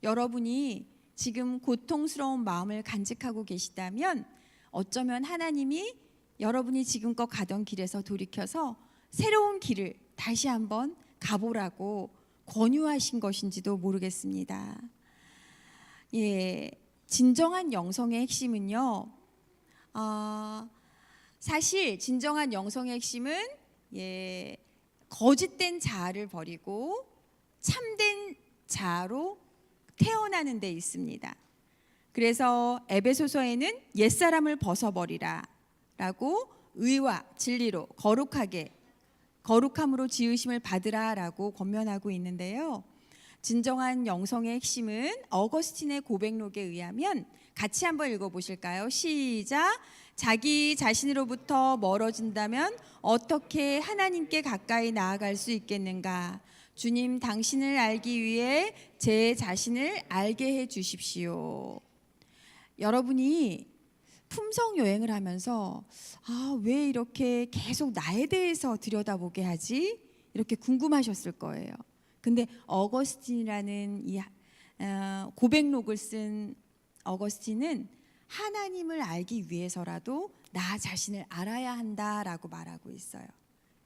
여러분이 지금 고통스러운 마음을 간직하고 계시다면 어쩌면 하나님이 여러분이 지금껏 가던 길에서 돌이켜서 새로운 길을 다시 한번 가보라고 권유하신 것인지도 모르겠습니다. 예, 진정한 영성의 핵심은요. 사실 진정한 영성의 핵심은 거짓된 자아를 버리고 참된 자아로 태어나는 데 있습니다. 그래서 에베소서에는 옛사람을 벗어버리라 라고 의와 진리로 거룩함으로 지으심을 받으라 라고 권면하고 있는데요. 진정한 영성의 핵심은 어거스틴의 고백록에 의하면 같이 한번 읽어보실까요? 시작. 자기 자신으로부터 멀어진다면 어떻게 하나님께 가까이 나아갈 수 있겠는가? 주님 당신을 알기 위해 제 자신을 알게 해 주십시오. 여러분이 품성 여행을 하면서 왜 이렇게 계속 나에 대해서 들여다보게 하지? 이렇게 궁금하셨을 거예요. 근데 어거스틴이라는 이 고백록을 쓴 어거스틴은 하나님을 알기 위해서라도 나 자신을 알아야 한다라고 말하고 있어요.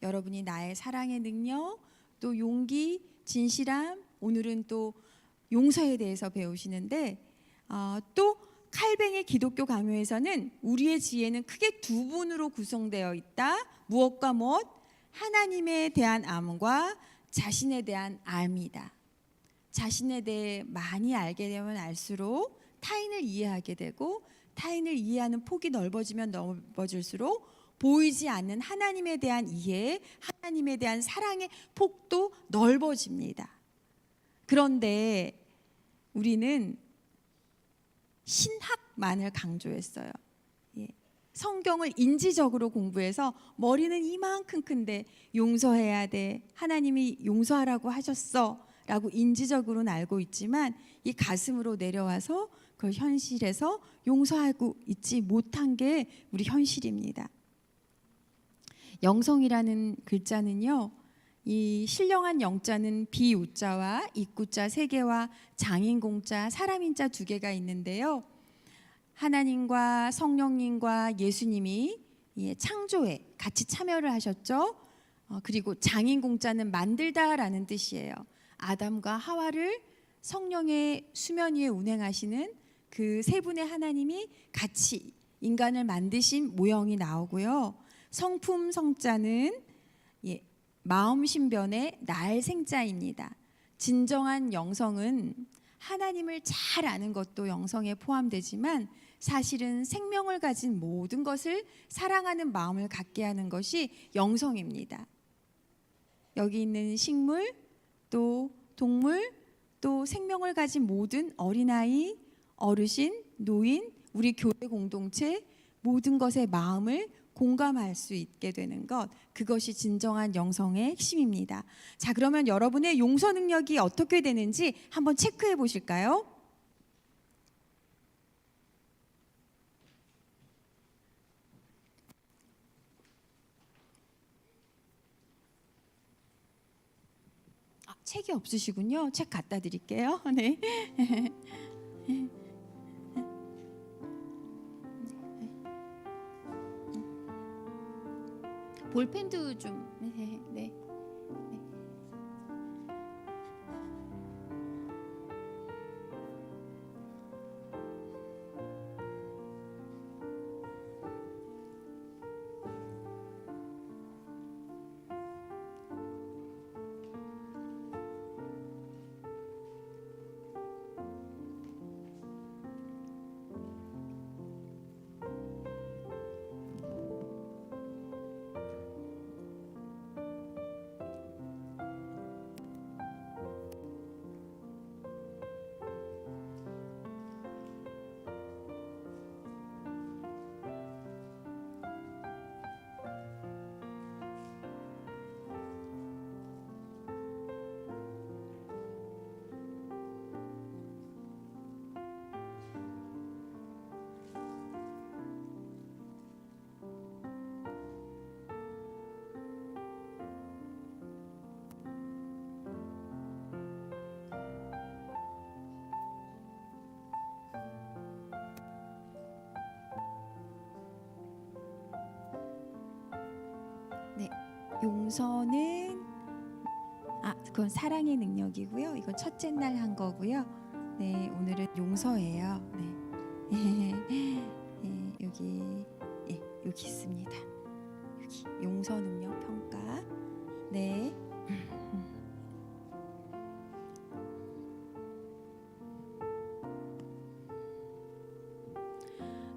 여러분이 나의 사랑의 능력, 또 용기, 진실함, 오늘은 또 용서에 대해서 배우시는데 또 칼뱅의 기독교 강요에서는 우리의 지혜는 크게 두 분으로 구성되어 있다. 무엇과 무엇? 하나님에 대한 암과 자신에 대한 암이다. 자신에 대해 많이 알게 되면 알수록 타인을 이해하게 되고 타인을 이해하는 폭이 넓어지면 넓어질수록 보이지 않는 하나님에 대한 이해, 하나님에 대한 사랑의 폭도 넓어집니다. 그런데 우리는 신학만을 강조했어요. 성경을 인지적으로 공부해서 머리는 이만큼 큰데 용서해야 돼. 하나님이 용서하라고 하셨어. 라고 인지적으로는 알고 있지만 이 가슴으로 내려와서 그걸 현실에서 용서하고 있지 못한 게 우리 현실입니다. 영성이라는 글자는요. 이 신령한 영자는 비우자와 입구자 3개와 장인공자 사람인자 2개가 있는데요. 하나님과 성령님과 예수님이 창조에 같이 참여를 하셨죠. 그리고 장인공자는 만들다라는 뜻이에요. 아담과 하와를 성령의 수면 위에 운행하시는 그 세 분의 하나님이 같이 인간을 만드신 모형이 나오고요. 성품 성자는 마음 신변의 날생자입니다. 진정한 영성은 하나님을 잘 아는 것도 영성에 포함되지만 사실은 생명을 가진 모든 것을 사랑하는 마음을 갖게 하는 것이 영성입니다. 여기 있는 식물, 또 동물, 또 생명을 가진 모든 어린아이, 어르신, 노인, 우리 교회 공동체 모든 것의 마음을 공감할 수 있게 되는 것, 그것이 진정한 영성의 핵심입니다. 자, 그러면 여러분의 용서 능력이 어떻게 되는지 한번 체크해 보실까요? 책이 없으시군요. 책 갖다 드릴게요. 네. 볼펜도 좀 네. 용서는 그건 사랑의 능력이고요. 이건 첫째 날 한 거고요. 네, 오늘은 용서예요. 네. 예, 여기 있습니다. 여기 용서 능력 평가. 네.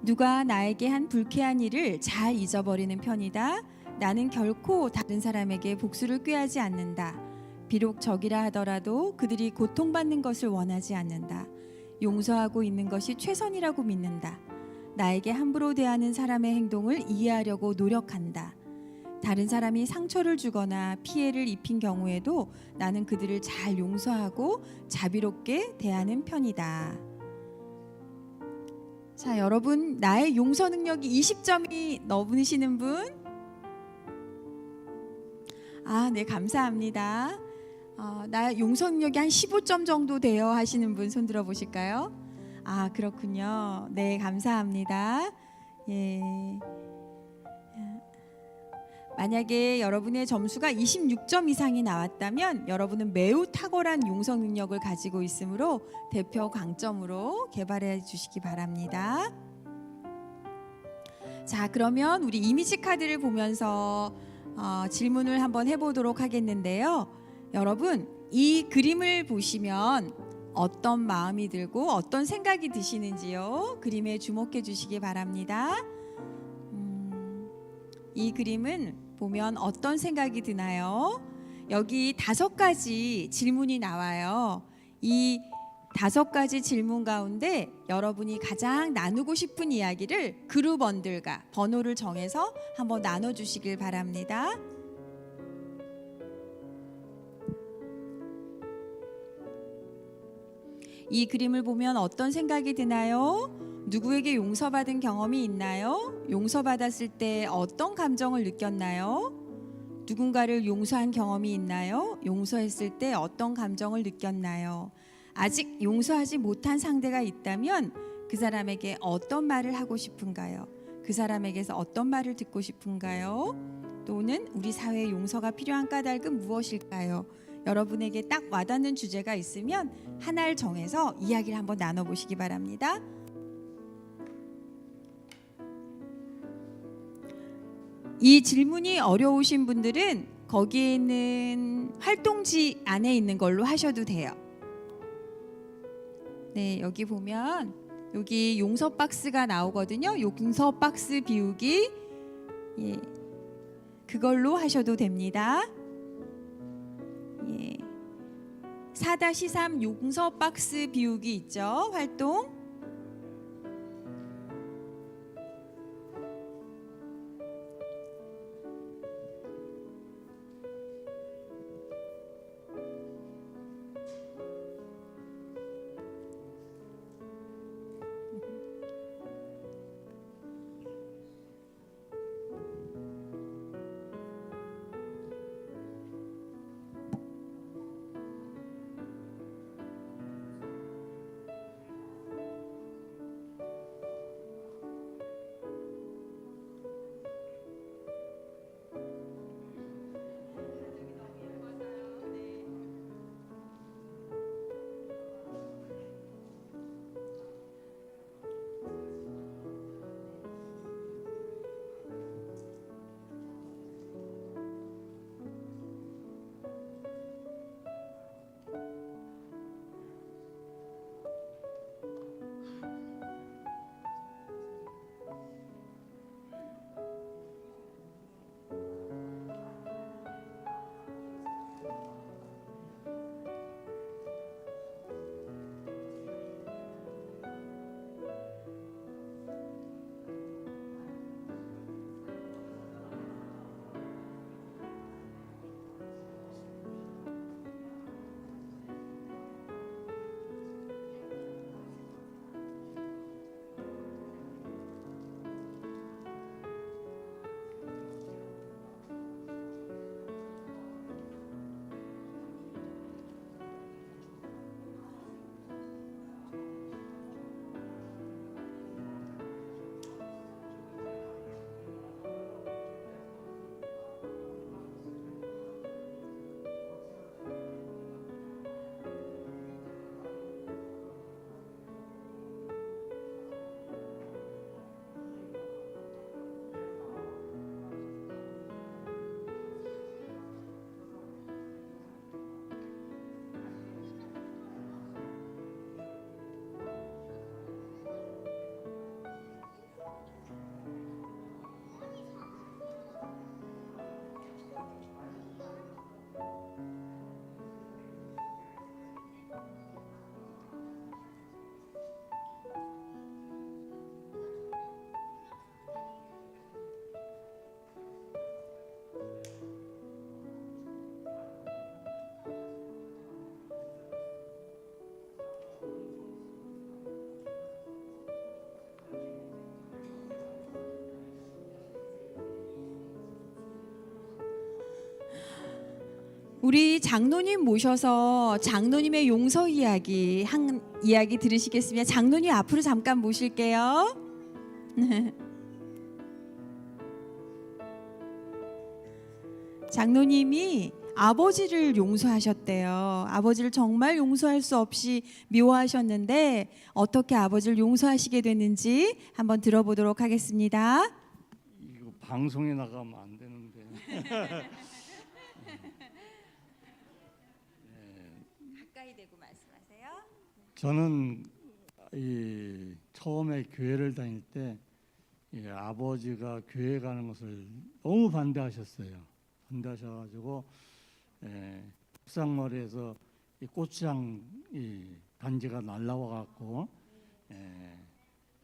누가 나에게 한 불쾌한 일을 잘 잊어버리는 편이다. 나는 결코 다른 사람에게 복수를 꾀하지 않는다. 비록 적이라 하더라도 그들이 고통받는 것을 원하지 않는다. 용서하고 있는 것이 최선이라고 믿는다. 나에게 함부로 대하는 사람의 행동을 이해하려고 노력한다. 다른 사람이 상처를 주거나 피해를 입힌 경우에도 나는 그들을 잘 용서하고 자비롭게 대하는 편이다. 자, 여러분, 나의 용서 능력이 20점이 넘으시는 분? 네, 감사합니다. 나 용서 능력이 한 15점 정도 돼요 하시는 분 손 들어 보실까요? 그렇군요. 네, 감사합니다. 예. 만약에 여러분의 점수가 26점 이상이 나왔다면 여러분은 매우 탁월한 용서 능력을 가지고 있으므로 대표 강점으로 개발해 주시기 바랍니다. 자, 그러면 우리 이미지 카드를 보면서 질문을 한번 해보도록 하겠는데요. 여러분, 이 그림을 보시면 어떤 마음이 들고 어떤 생각이 드시는지요? 그림에 주목해 주시기 바랍니다. 이 그림은 보면 어떤 생각이 드나요? 여기 5가지 질문이 나와요. 이 5가지 질문 가운데 여러분이 가장 나누고 싶은 이야기를 그룹원들과 번호를 정해서 한번 나눠주시길 바랍니다. 이 그림을 보면 어떤 생각이 드나요? 누구에게 용서받은 경험이 있나요? 용서받았을 때 어떤 감정을 느꼈나요? 누군가를 용서한 경험이 있나요? 용서했을 때 어떤 감정을 느꼈나요? 아직 용서하지 못한 상대가 있다면 그 사람에게 어떤 말을 하고 싶은가요? 그 사람에게서 어떤 말을 듣고 싶은가요? 또는 우리 사회에 용서가 필요한 까닭은 무엇일까요? 여러분에게 딱 와닿는 주제가 있으면 하나를 정해서 이야기를 한번 나눠보시기 바랍니다. 이 질문이 어려우신 분들은 거기에 있는 활동지 안에 있는 걸로 하셔도 돼요. 네, 여기 보면 여기 용서 박스가 나오거든요. 용서 박스 비우기, 예, 그걸로 하셔도 됩니다. 예, 4-3 용서 박스 비우기 있죠, 활동. 우리 장로님 모셔서 장로님의 용서 이야기 한 이야기 들으시겠습니다. 장로님 앞으로 잠깐 모실게요. 장로님이 아버지를 용서하셨대요. 아버지를 정말 용서할 수 없이 미워하셨는데 어떻게 아버지를 용서하시게 됐는지 한번 들어보도록 하겠습니다. 이거 방송에 나가면 안 되는데. 가까이 대고 말씀하세요. 저는 처음에 교회를 다닐 때 아버지가 교회 가는 것을 너무 반대하셨어요. 반대하셔가지고 옥상머리에서 이 고추장 단지가 날라와갖고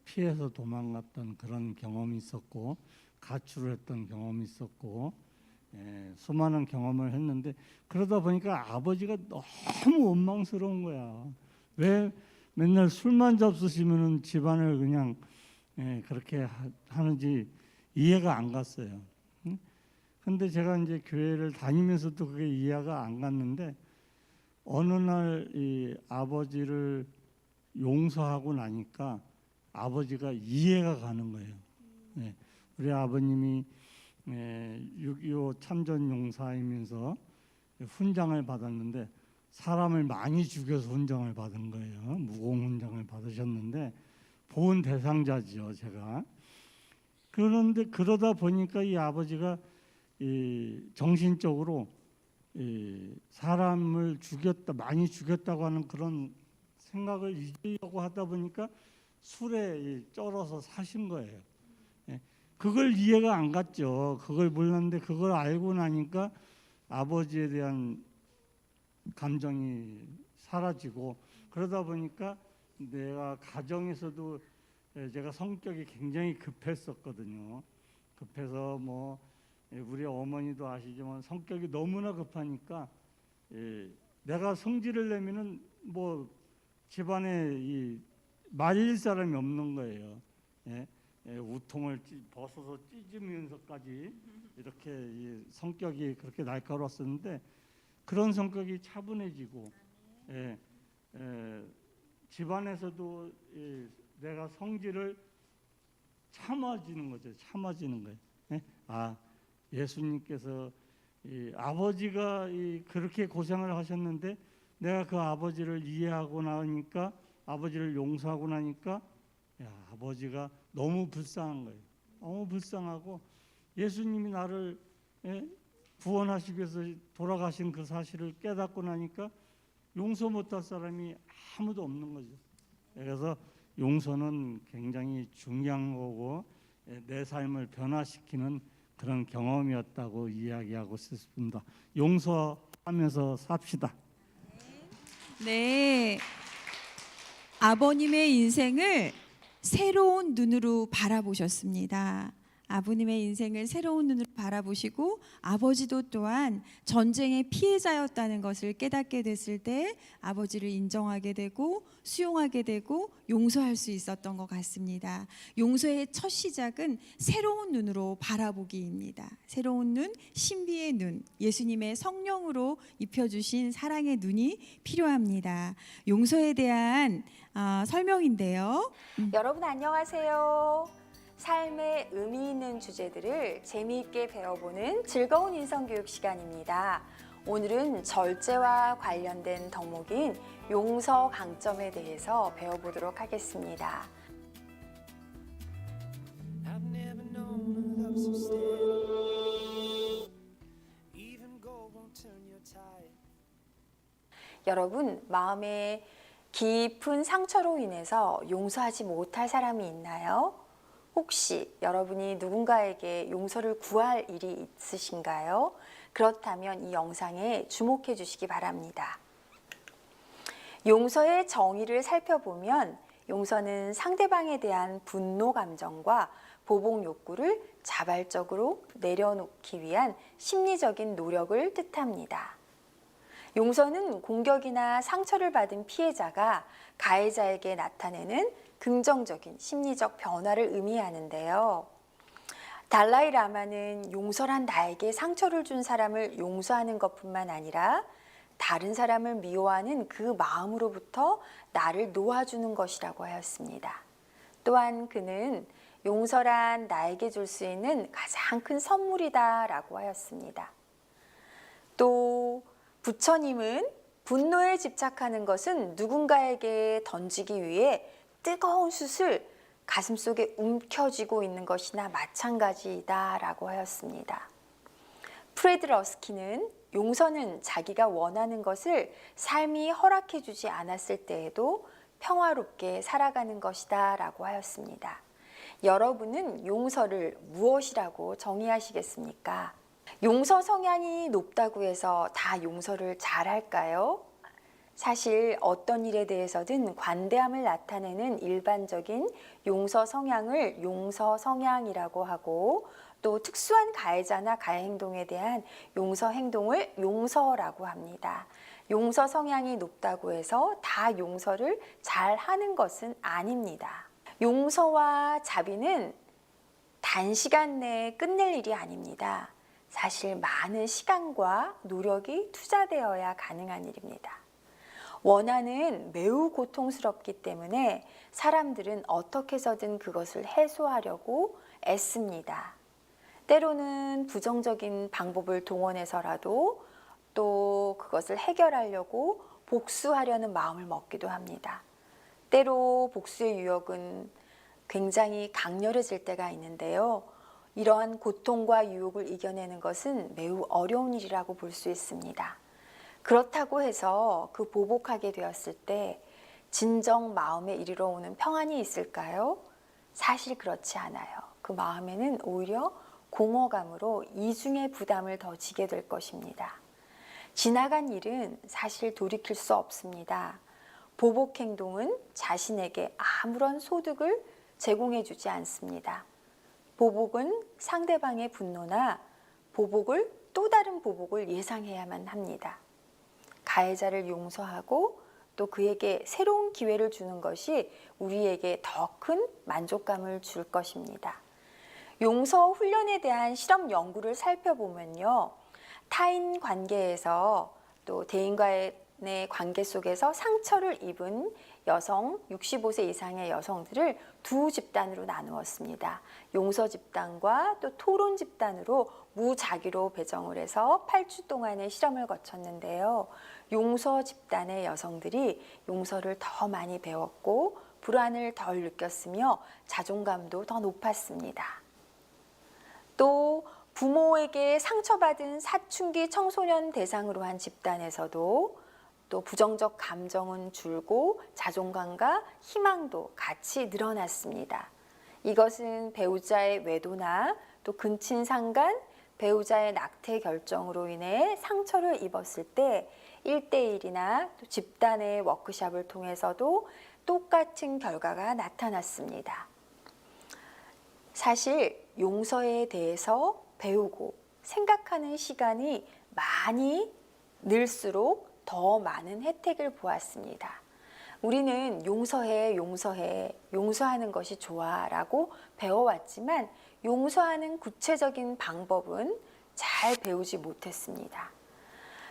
피해서 도망갔던 그런 경험이 있었고, 가출을 했던 경험이 있었고, 수많은 경험을 했는데, 그러다 보니까 아버지가 너무 원망스러운 거야. 왜 맨날 술만 잡수시면은 집안을 그냥 그렇게 하는지 이해가 안 갔어요. 근데 제가 이제 교회를 다니면서도 그게 이해가 안 갔는데, 어느 날 이 아버지를 용서하고 나니까 아버지가 이해가 가는 거예요. 우리 아버님이 6.25 참전 용사이면서 훈장을 받았는데, 사람을 많이 죽여서 훈장을 받은 거예요. 무공 훈장을 받으셨는데 보훈 대상자지요, 제가. 그런데 그러다 보니까 이 아버지가 정신적으로 사람을 많이 죽였다고 하는 그런 생각을 잊으려고 하다 보니까 술에 쩔어서 사신 거예요. 그걸 이해가 안 갔죠. 그걸 몰랐는데, 그걸 알고 나니까 아버지에 대한 감정이 사라지고, 그러다 보니까 내가 가정에서도 제가 성격이 굉장히 급했었거든요. 급해서 뭐 우리 어머니도 아시지만 성격이 너무나 급하니까 내가 성질을 내면은 뭐 집안에 말릴 사람이 없는 거예요. 우통을 벗어서 찢으면서까지 이렇게 성격이 그렇게 날카로웠었는데, 그런 성격이 차분해지고, 집안에서도 내가 성질을 참아지는 거죠. 참아지는 거예요. 예수님께서 아버지가 그렇게 고생을 하셨는데, 내가 그 아버지를 이해하고 나니까, 아버지를 용서하고 나니까, 아버지가 너무 불쌍한 거예요. 너무 불쌍하고, 예수님이 나를 구원하시기 위해서 돌아가신 그 사실을 깨닫고 나니까 용서 못할 사람이 아무도 없는 거죠. 그래서 용서는 굉장히 중요한 거고, 내 삶을 변화시키는 그런 경험이었다고 이야기하고 싶습니다. 용서하면서 삽시다. 네, 아버님의 인생을 새로운 눈으로 바라보셨습니다. 아버님의 인생을 새로운 눈으로 바라보시고, 아버지도 또한 전쟁의 피해자였다는 것을 깨닫게 됐을 때 아버지를 인정하게 되고 수용하게 되고 용서할 수 있었던 것 같습니다. 용서의 첫 시작은 새로운 눈으로 바라보기입니다. 새로운 눈, 신비의 눈, 예수님의 성령으로 입혀주신 사랑의 눈이 필요합니다. 용서에 대한 설명인데요. 여러분 안녕하세요. 삶의 의미 있는 주제들을 재미있게 배워보는 즐거운 인성교육 시간입니다. 오늘은 절제와 관련된 덕목인 용서 강점에 대해서 배워보도록 하겠습니다. 여러분, 마음에 깊은 상처로 인해서 용서하지 못할 사람이 있나요? 혹시 여러분이 누군가에게 용서를 구할 일이 있으신가요? 그렇다면 이 영상에 주목해 주시기 바랍니다. 용서의 정의를 살펴보면, 용서는 상대방에 대한 분노 감정과 보복 욕구를 자발적으로 내려놓기 위한 심리적인 노력을 뜻합니다. 용서는 공격이나 상처를 받은 피해자가 가해자에게 나타내는 긍정적인 심리적 변화를 의미하는데요. 달라이 라마는 용서란 나에게 상처를 준 사람을 용서하는 것뿐만 아니라 다른 사람을 미워하는 그 마음으로부터 나를 놓아주는 것이라고 하였습니다. 또한 그는 용서란 나에게 줄 수 있는 가장 큰 선물이다라고 하였습니다. 또 부처님은 분노에 집착하는 것은 누군가에게 던지기 위해 뜨거운 숯을 가슴속에 움켜쥐고 있는 것이나 마찬가지이다라고 하였습니다. 프레드 러스키는 용서는 자기가 원하는 것을 삶이 허락해주지 않았을 때에도 평화롭게 살아가는 것이다 라고 하였습니다. 여러분은 용서를 무엇이라고 정의하시겠습니까? 용서 성향이 높다고 해서 다 용서를 잘할까요? 사실 어떤 일에 대해서든 관대함을 나타내는 일반적인 용서 성향을 용서 성향이라고 하고, 또 특수한 가해자나 가해 행동에 대한 용서 행동을 용서라고 합니다. 용서 성향이 높다고 해서 다 용서를 잘 하는 것은 아닙니다. 용서와 자비는 단시간 내에 끝낼 일이 아닙니다. 사실 많은 시간과 노력이 투자되어야 가능한 일입니다. 원한은 매우 고통스럽기 때문에 사람들은 어떻게 해서든 그것을 해소하려고 애씁니다. 때로는 부정적인 방법을 동원해서라도 또 그것을 해결하려고 복수하려는 마음을 먹기도 합니다. 때로 복수의 유혹은 굉장히 강렬해질 때가 있는데요. 이러한 고통과 유혹을 이겨내는 것은 매우 어려운 일이라고 볼 수 있습니다. 그렇다고 해서 그 보복하게 되었을 때 진정 마음에 이르러 오는 평안이 있을까요? 사실 그렇지 않아요. 그 마음에는 오히려 공허감으로 이중의 부담을 더 지게 될 것입니다. 지나간 일은 사실 돌이킬 수 없습니다. 보복 행동은 자신에게 아무런 소득을 제공해 주지 않습니다. 보복은 상대방의 분노나 보복을 또 다른 보복을 예상해야만 합니다. 가해자를 용서하고 또 그에게 새로운 기회를 주는 것이 우리에게 더 큰 만족감을 줄 것입니다. 용서 훈련에 대한 실험 연구를 살펴보면요. 타인 관계에서 또 대인과의 관계 속에서 상처를 입은 여성 65세 이상의 여성들을 두 집단으로 나누었습니다. 용서 집단과 또 토론 집단으로 무작위로 배정을 해서 8주 동안의 실험을 거쳤는데요. 용서 집단의 여성들이 용서를 더 많이 배웠고 불안을 덜 느꼈으며 자존감도 더 높았습니다. 또 부모에게 상처받은 사춘기 청소년 대상으로 한 집단에서도 또 부정적 감정은 줄고 자존감과 희망도 같이 늘어났습니다. 이것은 배우자의 외도나 또 근친상간, 배우자의 낙태 결정으로 인해 상처를 입었을 때 1대1이나 또 집단의 워크숍을 통해서도 똑같은 결과가 나타났습니다. 사실 용서에 대해서 배우고 생각하는 시간이 많이 늘수록 더 많은 혜택을 보았습니다. 우리는 용서하는 것이 좋아라고 배워왔지만 용서하는 구체적인 방법은 잘 배우지 못했습니다.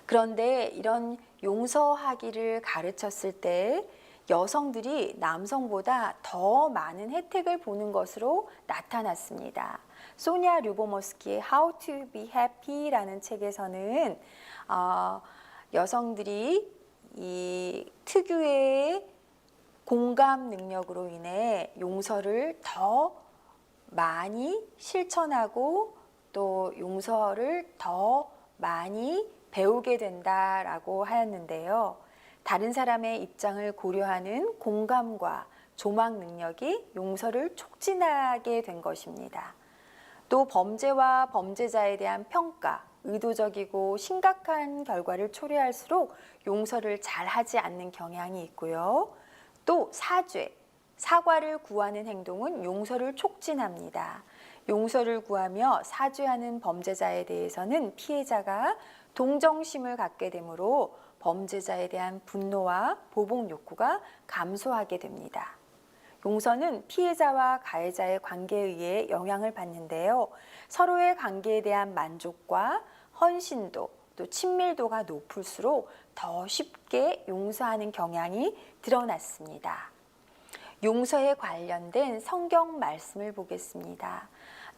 그런데 이런 용서하기를 가르쳤을 때 여성들이 남성보다 더 많은 혜택을 보는 것으로 나타났습니다. 소니아 류보모스키의 How to be Happy라는 책에서는 여성들이 이 특유의 공감 능력으로 인해 용서를 더 많이 실천하고 또 용서를 더 많이 배우게 된다라고 하였는데요. 다른 사람의 입장을 고려하는 공감과 조망 능력이 용서를 촉진하게 된 것입니다. 또 범죄와 범죄자에 대한 평가, 의도적이고 심각한 결과를 초래할수록 용서를 잘 하지 않는 경향이 있고요. 또 사과를 구하는 행동은 용서를 촉진합니다. 용서를 구하며 사죄하는 범죄자에 대해서는 피해자가 동정심을 갖게 되므로 범죄자에 대한 분노와 보복 욕구가 감소하게 됩니다. 용서는 피해자와 가해자의 관계에 의해 영향을 받는데요. 서로의 관계에 대한 만족과 헌신도 또 친밀도가 높을수록 더 쉽게 용서하는 경향이 드러났습니다. 용서에 관련된 성경 말씀을 보겠습니다.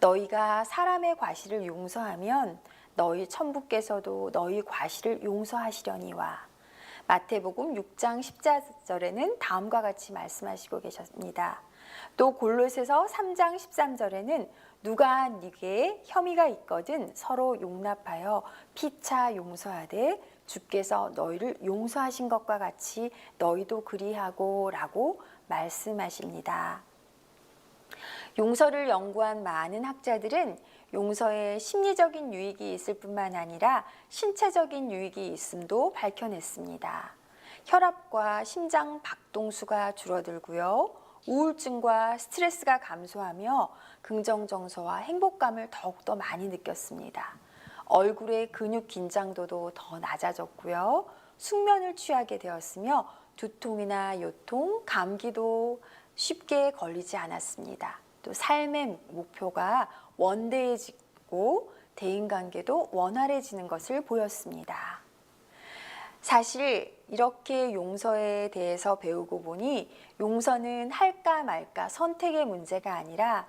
너희가 사람의 과실을 용서하면 너희 천부께서도 너희 과실을 용서하시려니와. 마태복음 6장 14절에는 다음과 같이 말씀하시고 계십니다. 또 골로새서 3장 13절에는 누가 네게 혐의가 있거든 서로 용납하여 피차 용서하되 주께서 너희를 용서하신 것과 같이 너희도 그리하고 라고 말씀하십니다. 용서를 연구한 많은 학자들은 용서에 심리적인 유익이 있을 뿐만 아니라 신체적인 유익이 있음도 밝혀냈습니다. 혈압과 심장 박동수가 줄어들고요. 우울증과 스트레스가 감소하며 긍정 정서와 행복감을 더욱더 많이 느꼈습니다. 얼굴의 근육 긴장도도 더 낮아졌고요. 숙면을 취하게 되었으며 두통이나 요통, 감기도 쉽게 걸리지 않았습니다. 또 삶의 목표가 원대해지고 대인관계도 원활해지는 것을 보였습니다. 사실 이렇게 용서에 대해서 배우고 보니 용서는 할까 말까 선택의 문제가 아니라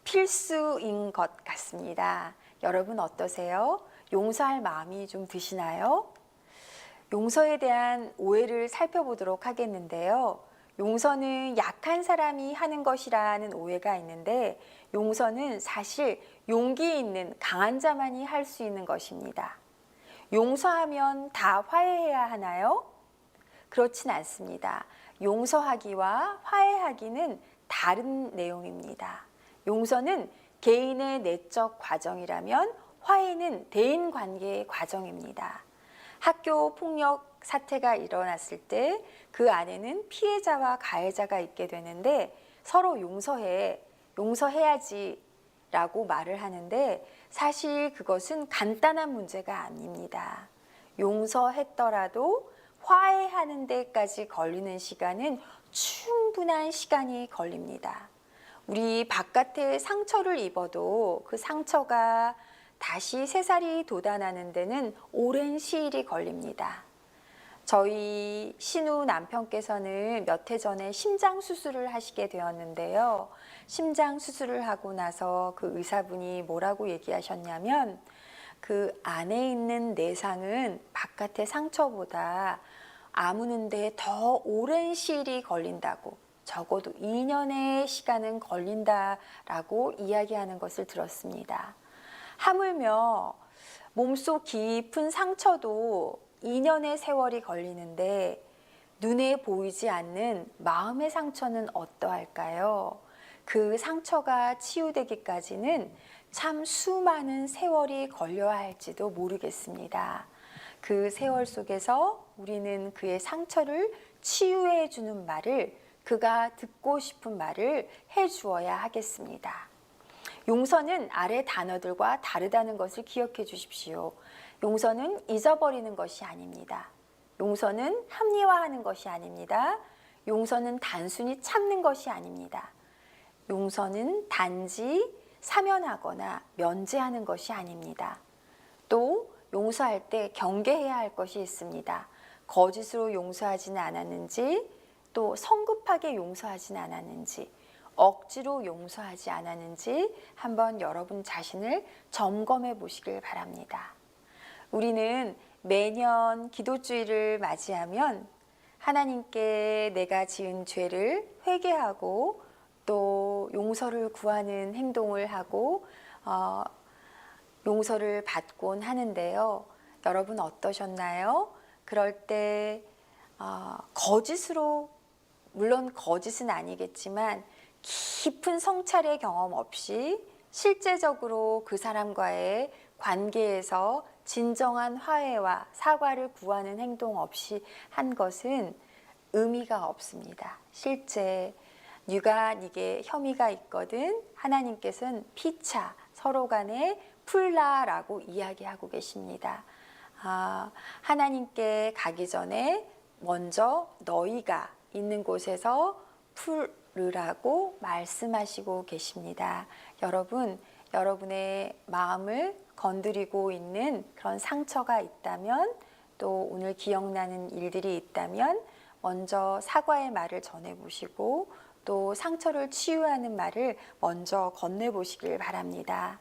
필수인 것 같습니다. 여러분 어떠세요? 용서할 마음이 좀 드시나요? 용서에 대한 오해를 살펴보도록 하겠는데요. 용서는 약한 사람이 하는 것이라는 오해가 있는데 용서는 사실 용기 있는 강한 자만이 할 수 있는 것입니다. 용서하면 다 화해해야 하나요? 그렇진 않습니다. 용서하기와 화해하기는 다른 내용입니다. 용서는 개인의 내적 과정이라면 화해는 대인 관계의 과정입니다. 학교 폭력 사태가 일어났을 때 그 안에는 피해자와 가해자가 있게 되는데 서로 용서해야지 라고 말을 하는데 사실 그것은 간단한 문제가 아닙니다. 용서했더라도 화해하는 데까지 걸리는 시간은 충분한 시간이 걸립니다. 우리 바깥에 상처를 입어도 그 상처가 다시 새살이 돋아나는 데는 오랜 시일이 걸립니다. 저희 신우 남편께서는 몇 해 전에 심장 수술을 하시게 되었는데요. 심장 수술을 하고 나서 그 의사분이 뭐라고 얘기하셨냐면 그 안에 있는 내상은 바깥의 상처보다 아무는 데 더 오랜 시일이 걸린다고, 적어도 2년의 시간은 걸린다라고 이야기하는 것을 들었습니다. 하물며 몸속 깊은 상처도 2년의 세월이 걸리는데 눈에 보이지 않는 마음의 상처는 어떠할까요? 그 상처가 치유되기까지는 참 수많은 세월이 걸려야 할지도 모르겠습니다. 그 세월 속에서 우리는 그의 상처를 치유해 주는 말을, 그가 듣고 싶은 말을 해주어야 하겠습니다. 용서는 아래 단어들과 다르다는 것을 기억해 주십시오. 용서는 잊어버리는 것이 아닙니다. 용서는 합리화하는 것이 아닙니다. 용서는 단순히 참는 것이 아닙니다. 용서는 단지 사면하거나 면제하는 것이 아닙니다. 또 용서할 때 경계해야 할 것이 있습니다. 거짓으로 용서하지는 않았는지, 또 성급하게 용서하지는 않았는지, 억지로 용서하지 않았는지 한번 여러분 자신을 점검해 보시길 바랍니다. 우리는 매년 기도주일을 맞이하면 하나님께 내가 지은 죄를 회개하고 또 용서를 구하는 행동을 하고 용서를 받곤 하는데요. 여러분 어떠셨나요? 그럴 때 거짓으로, 물론 거짓은 아니겠지만 깊은 성찰의 경험 없이 실제적으로 그 사람과의 관계에서 진정한 화해와 사과를 구하는 행동 없이 한 것은 의미가 없습니다. 실제 네가 네게 혐의가 있거든 하나님께서는 피차 서로 간에 풀라라고 이야기하고 계십니다. 하나님께 가기 전에 먼저 너희가 있는 곳에서 용서르라고 말씀하시고 계십니다. 여러분, 여러분의 마음을 건드리고 있는 그런 상처가 있다면, 또 오늘 기억나는 일들이 있다면 먼저 사과의 말을 전해보시고 또 상처를 치유하는 말을 먼저 건네보시길 바랍니다.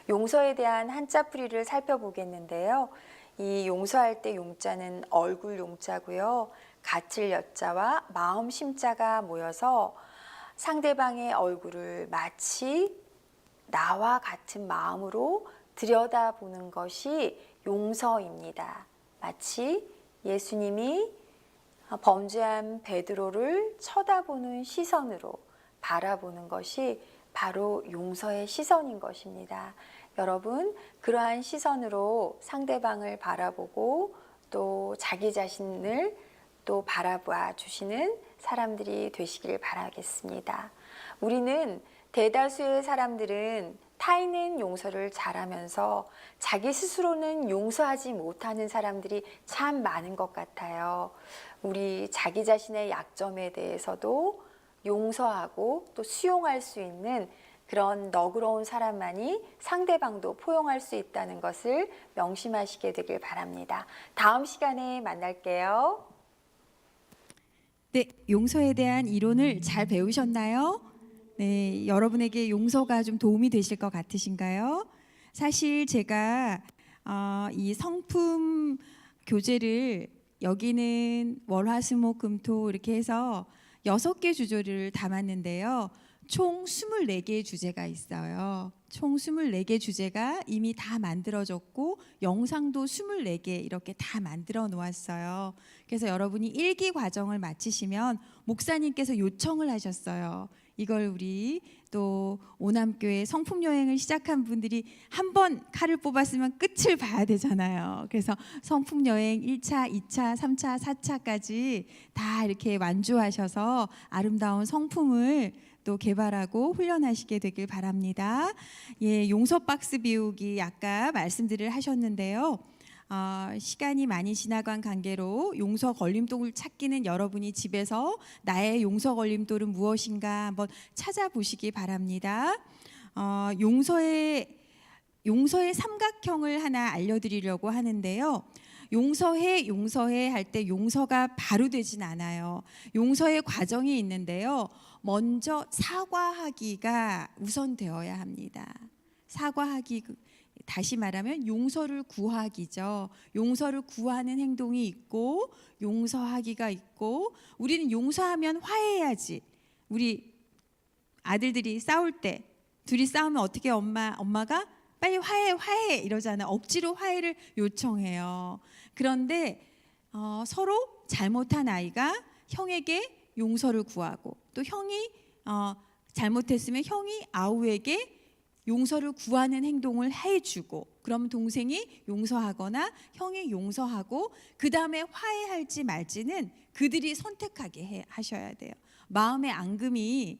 용서에 대한 한자풀이를 살펴보겠는데요. 이 용서할 때 용자는 얼굴 용자고요. 가칠 여자와 마음 심자가 모여서 상대방의 얼굴을 마치 나와 같은 마음으로 들여다보는 것이 용서입니다. 마치 예수님이 범죄한 베드로를 쳐다보는 시선으로 바라보는 것이 바로 용서의 시선인 것입니다. 여러분, 그러한 시선으로 상대방을 바라보고 또 자기 자신을 또 바라봐 주시는 사람들이 되시길 바라겠습니다. 우리는 대다수의 사람들은 타인은 용서를 잘하면서 자기 스스로는 용서하지 못하는 사람들이 참 많은 것 같아요. 우리 자기 자신의 약점에 대해서도 용서하고 또 수용할 수 있는 그런 너그러운 사람만이 상대방도 포용할 수 있다는 것을 명심하시게 되길 바랍니다. 다음 시간에 만날게요. 네, 용서에 대한 이론을 잘 배우셨나요? 네, 여러분에게 용서가 좀 도움이 되실 것 같으신가요? 사실 제가 이 성품 교재를 여기는 월화수목금토 이렇게 해서 6개 주제를 담았는데요. 총 24개의 주제가 있어요. 총 24개 주제가 이미 다 만들어졌고 영상도 24개 이렇게 다 만들어 놓았어요. 그래서 여러분이 1기 과정을 마치시면 목사님께서 요청을 하셨어요. 이걸 우리 또 오남교회 성품 여행을 시작한 분들이 한 번 칼을 뽑았으면 끝을 봐야 되잖아요. 그래서 성품 여행 1차, 2차, 3차, 4차까지 다 이렇게 완주하셔서 아름다운 성품을 또 개발하고 훈련하시게 되길 바랍니다. 예, 용서 박스 비우기 아까 말씀들을 하셨는데요. 시간이 많이 지나간 관계로 용서 걸림돌을 찾기는 여러분이 집에서 나의 용서 걸림돌은 무엇인가 한번 찾아보시기 바랍니다. 용서의 삼각형을 하나 알려드리려고 하는데요. 용서해 할 때 용서가 바로 되진 않아요. 용서의 과정이 있는데요. 먼저 사과하기가 우선되어야 합니다. 사과하기, 다시 말하면 용서를 구하기죠. 용서를 구하는 행동이 있고 용서하기가 있고, 우리는 용서하면 화해해야지. 우리 아들들이 싸울 때 둘이 싸우면 어떻게 엄마가 빨리 화해 이러잖아요. 억지로 화해를 요청해요. 그런데 서로 잘못한 아이가 형에게 용서를 구하고, 또 형이 잘못했으면 형이 아우에게 용서를 구하는 행동을 해주고, 그럼 동생이 용서하거나 형이 용서하고, 그 다음에 화해할지 말지는 그들이 선택하게 하셔야 돼요. 마음의 앙금이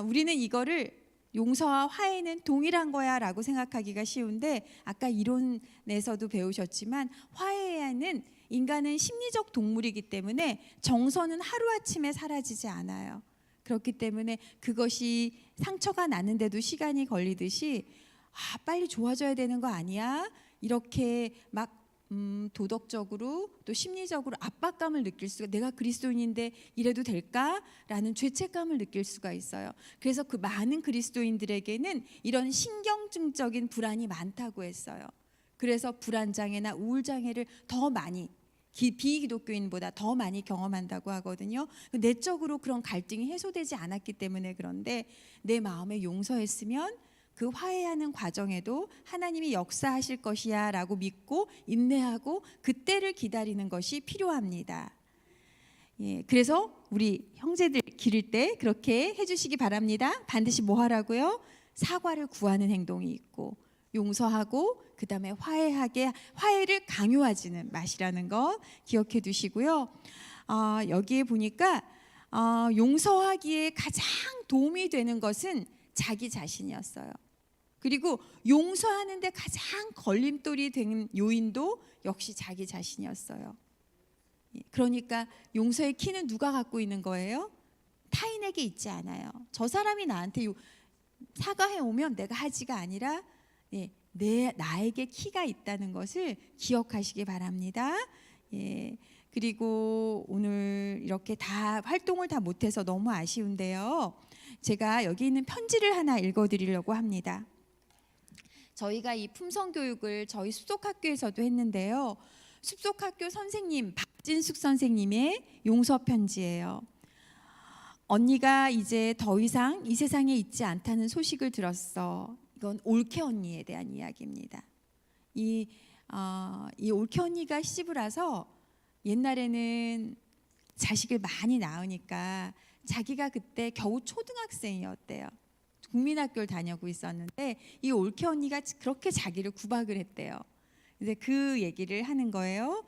우리는 이거를 용서와 화해는 동일한 거야 라고 생각하기가 쉬운데, 아까 이론에서도 배우셨지만 화해는 인간은 심리적 동물이기 때문에 정서는 하루아침에 사라지지 않아요. 그렇기 때문에 그것이 상처가 나는데도 시간이 걸리듯이 빨리 좋아져야 되는 거 아니야? 이렇게 막 도덕적으로 또 심리적으로 압박감을 느낄 수가, 내가 그리스도인인데 이래도 될까라는 죄책감을 느낄 수가 있어요. 그래서 그 많은 그리스도인들에게는 이런 신경증적인 불안이 많다고 했어요. 그래서 불안장애나 우울장애를 더 많이, 비기독교인보다 더 많이 경험한다고 하거든요. 내적으로 그런 갈등이 해소되지 않았기 때문에. 그런데 내 마음에 용서했으면 그 화해하는 과정에도 하나님이 역사하실 것이야 라고 믿고 인내하고 그때를 기다리는 것이 필요합니다. 예, 그래서 우리 형제들 기를 때 그렇게 해주시기 바랍니다. 반드시 뭐 하라고요? 사과를 구하는 행동이 있고, 용서하고 그 다음에 화해를 강요하지는 마시라는 거 기억해 두시고요. 여기에 보니까 용서하기에 가장 도움이 되는 것은 자기 자신이었어요. 그리고 용서하는데 가장 걸림돌이 된 요인도 역시 자기 자신이었어요. 그러니까 용서의 키는 누가 갖고 있는 거예요? 타인에게 있지 않아요. 저 사람이 나한테 사과해 오면 내가 하지가 아니라 나에게 키가 있다는 것을 기억하시기 바랍니다. 예. 그리고 오늘 이렇게 다 활동을 다 못해서 너무 아쉬운데요. 제가 여기 있는 편지를 하나 읽어드리려고 합니다. 저희가 이 품성교육을 저희 숲속학교에서도 했는데요. 숲속학교 선생님 박진숙 선생님의 용서 편지예요. 언니가 이제 더 이상 이 세상에 있지 않다는 소식을 들었어. 이건 올케 언니에 대한 이야기입니다. 이 올케 언니가 시집을 와서 옛날에는 자식을 많이 낳으니까 자기가 그때 겨우 초등학생이었대요. 국민학교를 다니고 있었는데 이 올케 언니가 그렇게 자기를 구박을 했대요. 이제 그 얘기를 하는 거예요.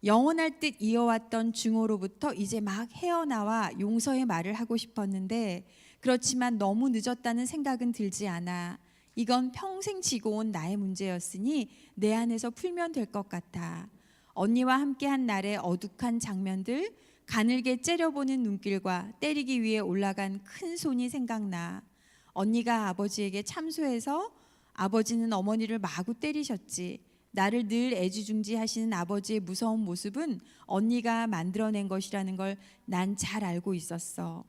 영원할 듯 이어왔던 증오로부터 이제 막 헤어나와 용서의 말을 하고 싶었는데 그렇지만 너무 늦었다는 생각은 들지 않아. 이건 평생 지고 온 나의 문제였으니 내 안에서 풀면 될 것 같아. 언니와 함께한 날의 어둑한 장면들, 가늘게 째려보는 눈길과 때리기 위해 올라간 큰 손이 생각나. 언니가 아버지에게 참소해서 아버지는 어머니를 마구 때리셨지. 나를 늘 애지중지하시는 아버지의 무서운 모습은 언니가 만들어낸 것이라는 걸 난 잘 알고 있었어.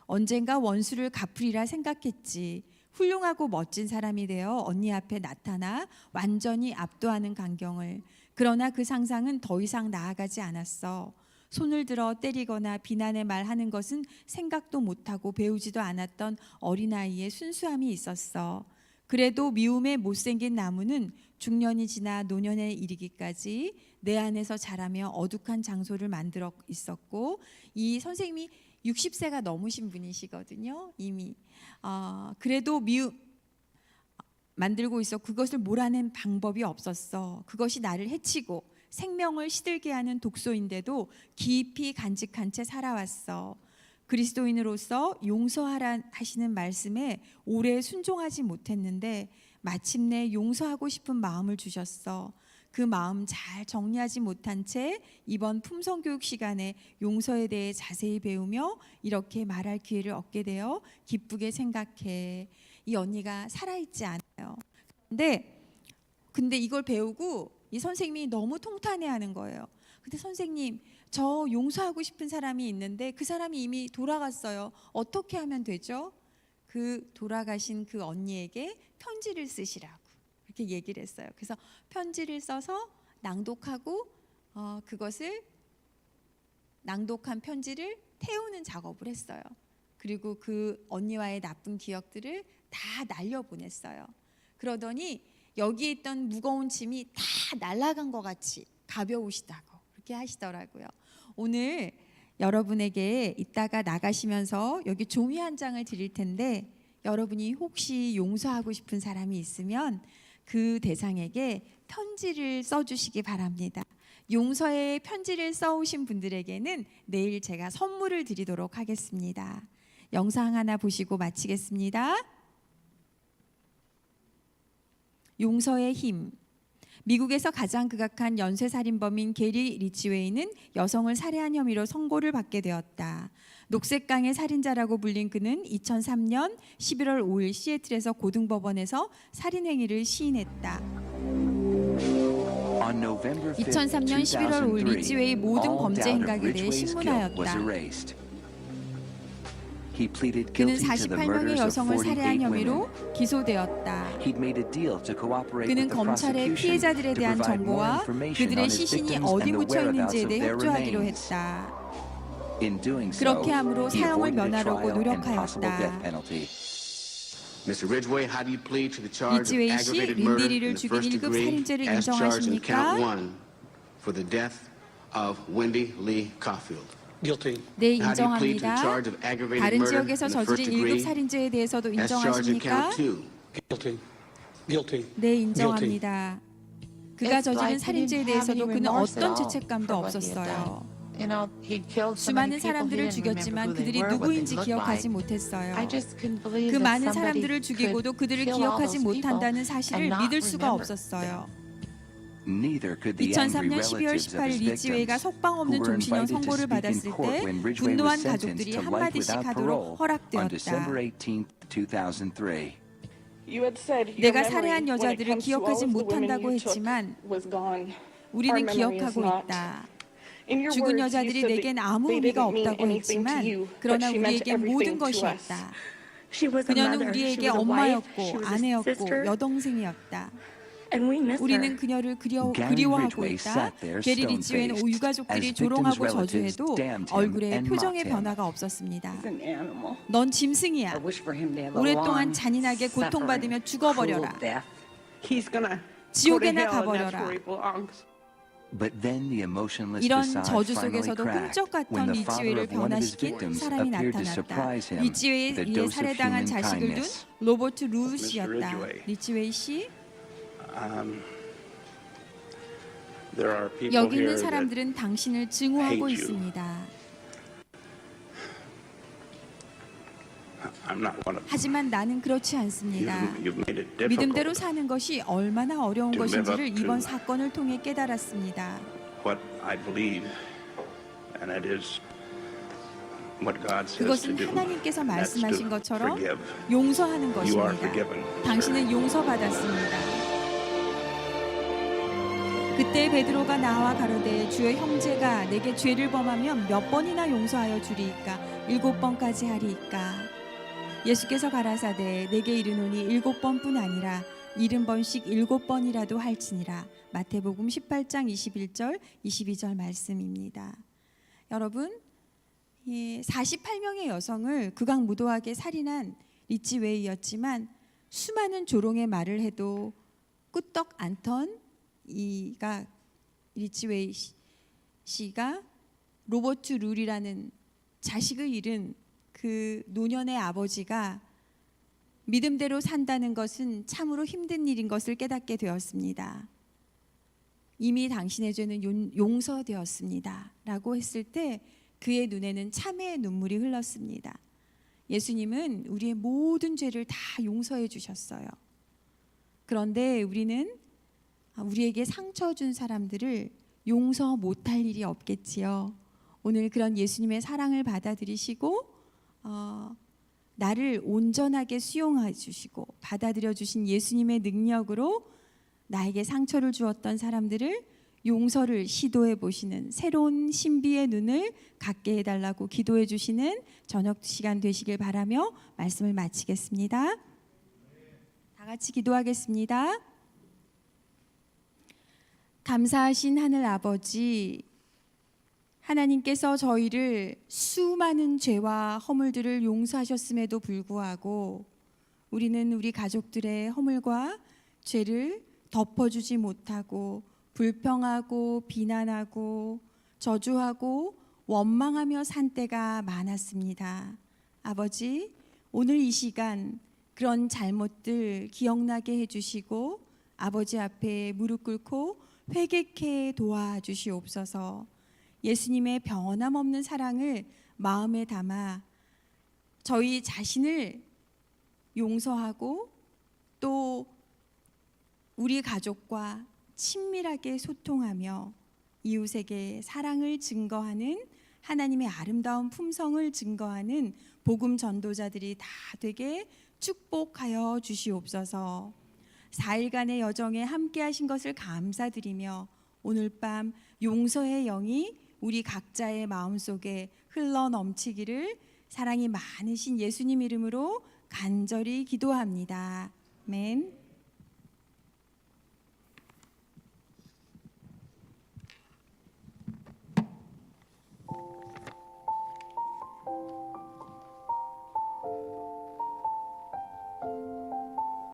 언젠가 원수를 갚으리라 생각했지. 훌륭하고 멋진 사람이 되어 언니 앞에 나타나 완전히 압도하는 광경을. 그러나 그 상상은 더 이상 나아가지 않았어. 손을 들어 때리거나 비난의 말 하는 것은 생각도 못하고 배우지도 않았던 어린아이의 순수함이 있었어. 그래도 미움의 못생긴 나무는 중년이 지나 노년에 이르기까지 내 안에서 자라며 어둑한 장소를 만들어 있었고, 이 선생님이 60세가 넘으신 분이시거든요. 이미 그래도 만들고 있어. 그것을 몰아낸 방법이 없었어. 그것이 나를 해치고 생명을 시들게 하는 독소인데도 깊이 간직한 채 살아왔어. 그리스도인으로서 용서하라 하시는 말씀에 오래 순종하지 못했는데 마침내 용서하고 싶은 마음을 주셨어. 그 마음 잘 정리하지 못한 채 이번 품성교육 시간에 용서에 대해 자세히 배우며 이렇게 말할 기회를 얻게 되어 기쁘게 생각해. 이 언니가 살아있지 않아요. 근데 이걸 배우고 이 선생님이 너무 통탄해하는 거예요. 근데 선생님, 저 용서하고 싶은 사람이 있는데 그 사람이 이미 돌아갔어요. 어떻게 하면 되죠? 그 돌아가신 그 언니에게 편지를 쓰시라고 이렇게 얘기를 했어요. 그래서 편지를 써서 낭독하고 그것을 낭독한 편지를 태우는 작업을 했어요. 그리고 그 언니와의 나쁜 기억들을 다 날려보냈어요. 그러더니 여기에 있던 무거운 짐이 다 날아간 것 같이 가벼우시다고 그렇게 하시더라고요. 오늘 여러분에게 이따가 나가시면서 여기 종이 한 장을 드릴 텐데 여러분이 혹시 용서하고 싶은 사람이 있으면 그 대상에게 편지를 써주시기 바랍니다. 용서의 편지를 써오신 분들에게는 내일 제가 선물을 드리도록 하겠습니다. 영상 하나 보시고 마치겠습니다. 용서의 힘. 미국에서 가장 극악한 연쇄살인범인 게리 리치웨이는 여성을 살해한 혐의로 선고를 받게 되었다. 녹색강의 살인자라고 불린 그는 2003년 11월 5일 시애틀에서 고등법원에서 살인 행위를 시인했다. 2003년 11월 5일 리치웨이 모든 범죄 행각에 대해 신문하였다. 그는 48명의 여성을 살해한 혐의로 기소되었다. 그는 검찰에 피해자들에 대한 정보와 그들의 시신이 어디 묻혀 있는지에 대해 협조하기로 했다. 그렇게 함으로 사형을 면하려고 노력하였다. 리치웨이 씨, 린디리를 죽인 1급 살인죄를 인정하십니까? 네, 인정합니다. 다른 지역에서 저지른 1급 살인죄에 대해서도 인정하십니까? 네, 인정합니다. 그가 저지른 살인죄에 대해서도 그는 어떤 죄책감도 없었어요. 수많은 사람들을 죽였지만 그들이 누구인지 기억하지 못했어요. 그 많은 사람들을 죽이고도 그들을 기억하지 못한다는 사실을 믿을 수가 없었어요. Neither could the angry 2003년 12월 relatives of 18일 his 리지웨이가 victims, 석방 who 없는 were 종신형 invited to 선고를 speak in 받았을 court 때 when Ridgway was 분노한 sentenced 가족들이 to life 한마디씩 without 하도록 parole on 허락되었다. December 18, 2003. 내가 살해한 여자들을 기억하지 못한다고 했지만 우리는 기억하고 있다. 죽은 여자들이 내겐 아무 의미가 없다고 했지만 그러나 우리에겐 모든 것이었다. 그녀는 우리에게 엄마였고 아내였고 여동생이었다. 우리는 그녀를 그리워하고 있다. 게리 리지웨이는 유가족들이 조롱하고 저주해도 얼굴에 표정의 변화가 없었습니다. 넌 짐승이야. 오랫동안 잔인하게 고통받으며 죽어버려라. 지옥에나 가버려라. But then the emotionless 이런 facade 저주 finally 속에서도 cracked 꿈쩍 when 같던 the father 리지웨이를 of one of his 변화시킨 victims 사람이 appeared to 나타났다. surprise him with a 리지웨이의 dose of 살해당한 human 자식을 둔 kindness. 로버트 루시였다. 리지웨이 씨, 여기 있는 사람들은 당신을 증오하고 있습니다. 하지만 나는 그렇지 않습니다. 믿음대로 사는 것이 얼마나 어려운 것인지를 이번 사건을 통해 깨달았습니다. 그것은 하나님께서 말씀하신 것처럼 용서하는 것입니다. 당신은 용서받았습니다. 그때 베드로가 나와 가로되 주여 형제가 내게 죄를 범하면 몇 번이나 용서하여 주리이까 7번까지 하리이까. 예수께서 가라사대 내게 이르노니 7번뿐 아니라 70번씩 7번이라도 할지니라. 마태복음 18장 21절 22절 말씀입니다. 여러분, 48명의 여성을 극악무도하게 살인한 리지웨이였지만 수많은 조롱의 말을 해도 끄떡 안 턴 이가 리지웨이 씨가 로버트 룰이라는 자식을 잃은 그 노년의 아버지가 믿음대로 산다는 것은 참으로 힘든 일인 것을 깨닫게 되었습니다. 이미 당신의 죄는 용서되었습니다 라고 했을 때 그의 눈에는 참회의 눈물이 흘렀습니다. 예수님은 우리의 모든 죄를 다 용서해 주셨어요. 그런데 우리는 우리에게 상처 준 사람들을 용서 못할 일이 없겠지요. 오늘 그런 예수님의 사랑을 받아들이시고 나를 온전하게 수용해 주시고 받아들여 주신 예수님의 능력으로 나에게 상처를 주었던 사람들을 용서를 시도해 보시는 새로운 신비의 눈을 갖게 해달라고 기도해 주시는 저녁 시간 되시길 바라며 말씀을 마치겠습니다. 다 같이 기도하겠습니다. 감사하신 하늘 아버지, 하나님께서 저희를 수많은 죄와 허물들을 용서하셨음에도 불구하고 우리는 우리 가족들의 허물과 죄를 덮어주지 못하고 불평하고 비난하고 저주하고 원망하며 산 때가 많았습니다. 아버지, 오늘 이 시간 그런 잘못들 기억나게 해주시고 아버지 앞에 무릎 꿇고 회개케 도와주시옵소서. 예수님의 변함없는 사랑을 마음에 담아 저희 자신을 용서하고 또 우리 가족과 친밀하게 소통하며 이웃에게 사랑을 증거하는 하나님의 아름다운 품성을 증거하는 복음 전도자들이 다 되게 축복하여 주시옵소서. 4일간의 여정에 함께 하신 것을 감사드리며 오늘 밤 용서의 영이 우리 각자의 마음속에 흘러 넘치기를 사랑이 많으신 예수님 이름으로 간절히 기도합니다. 아멘.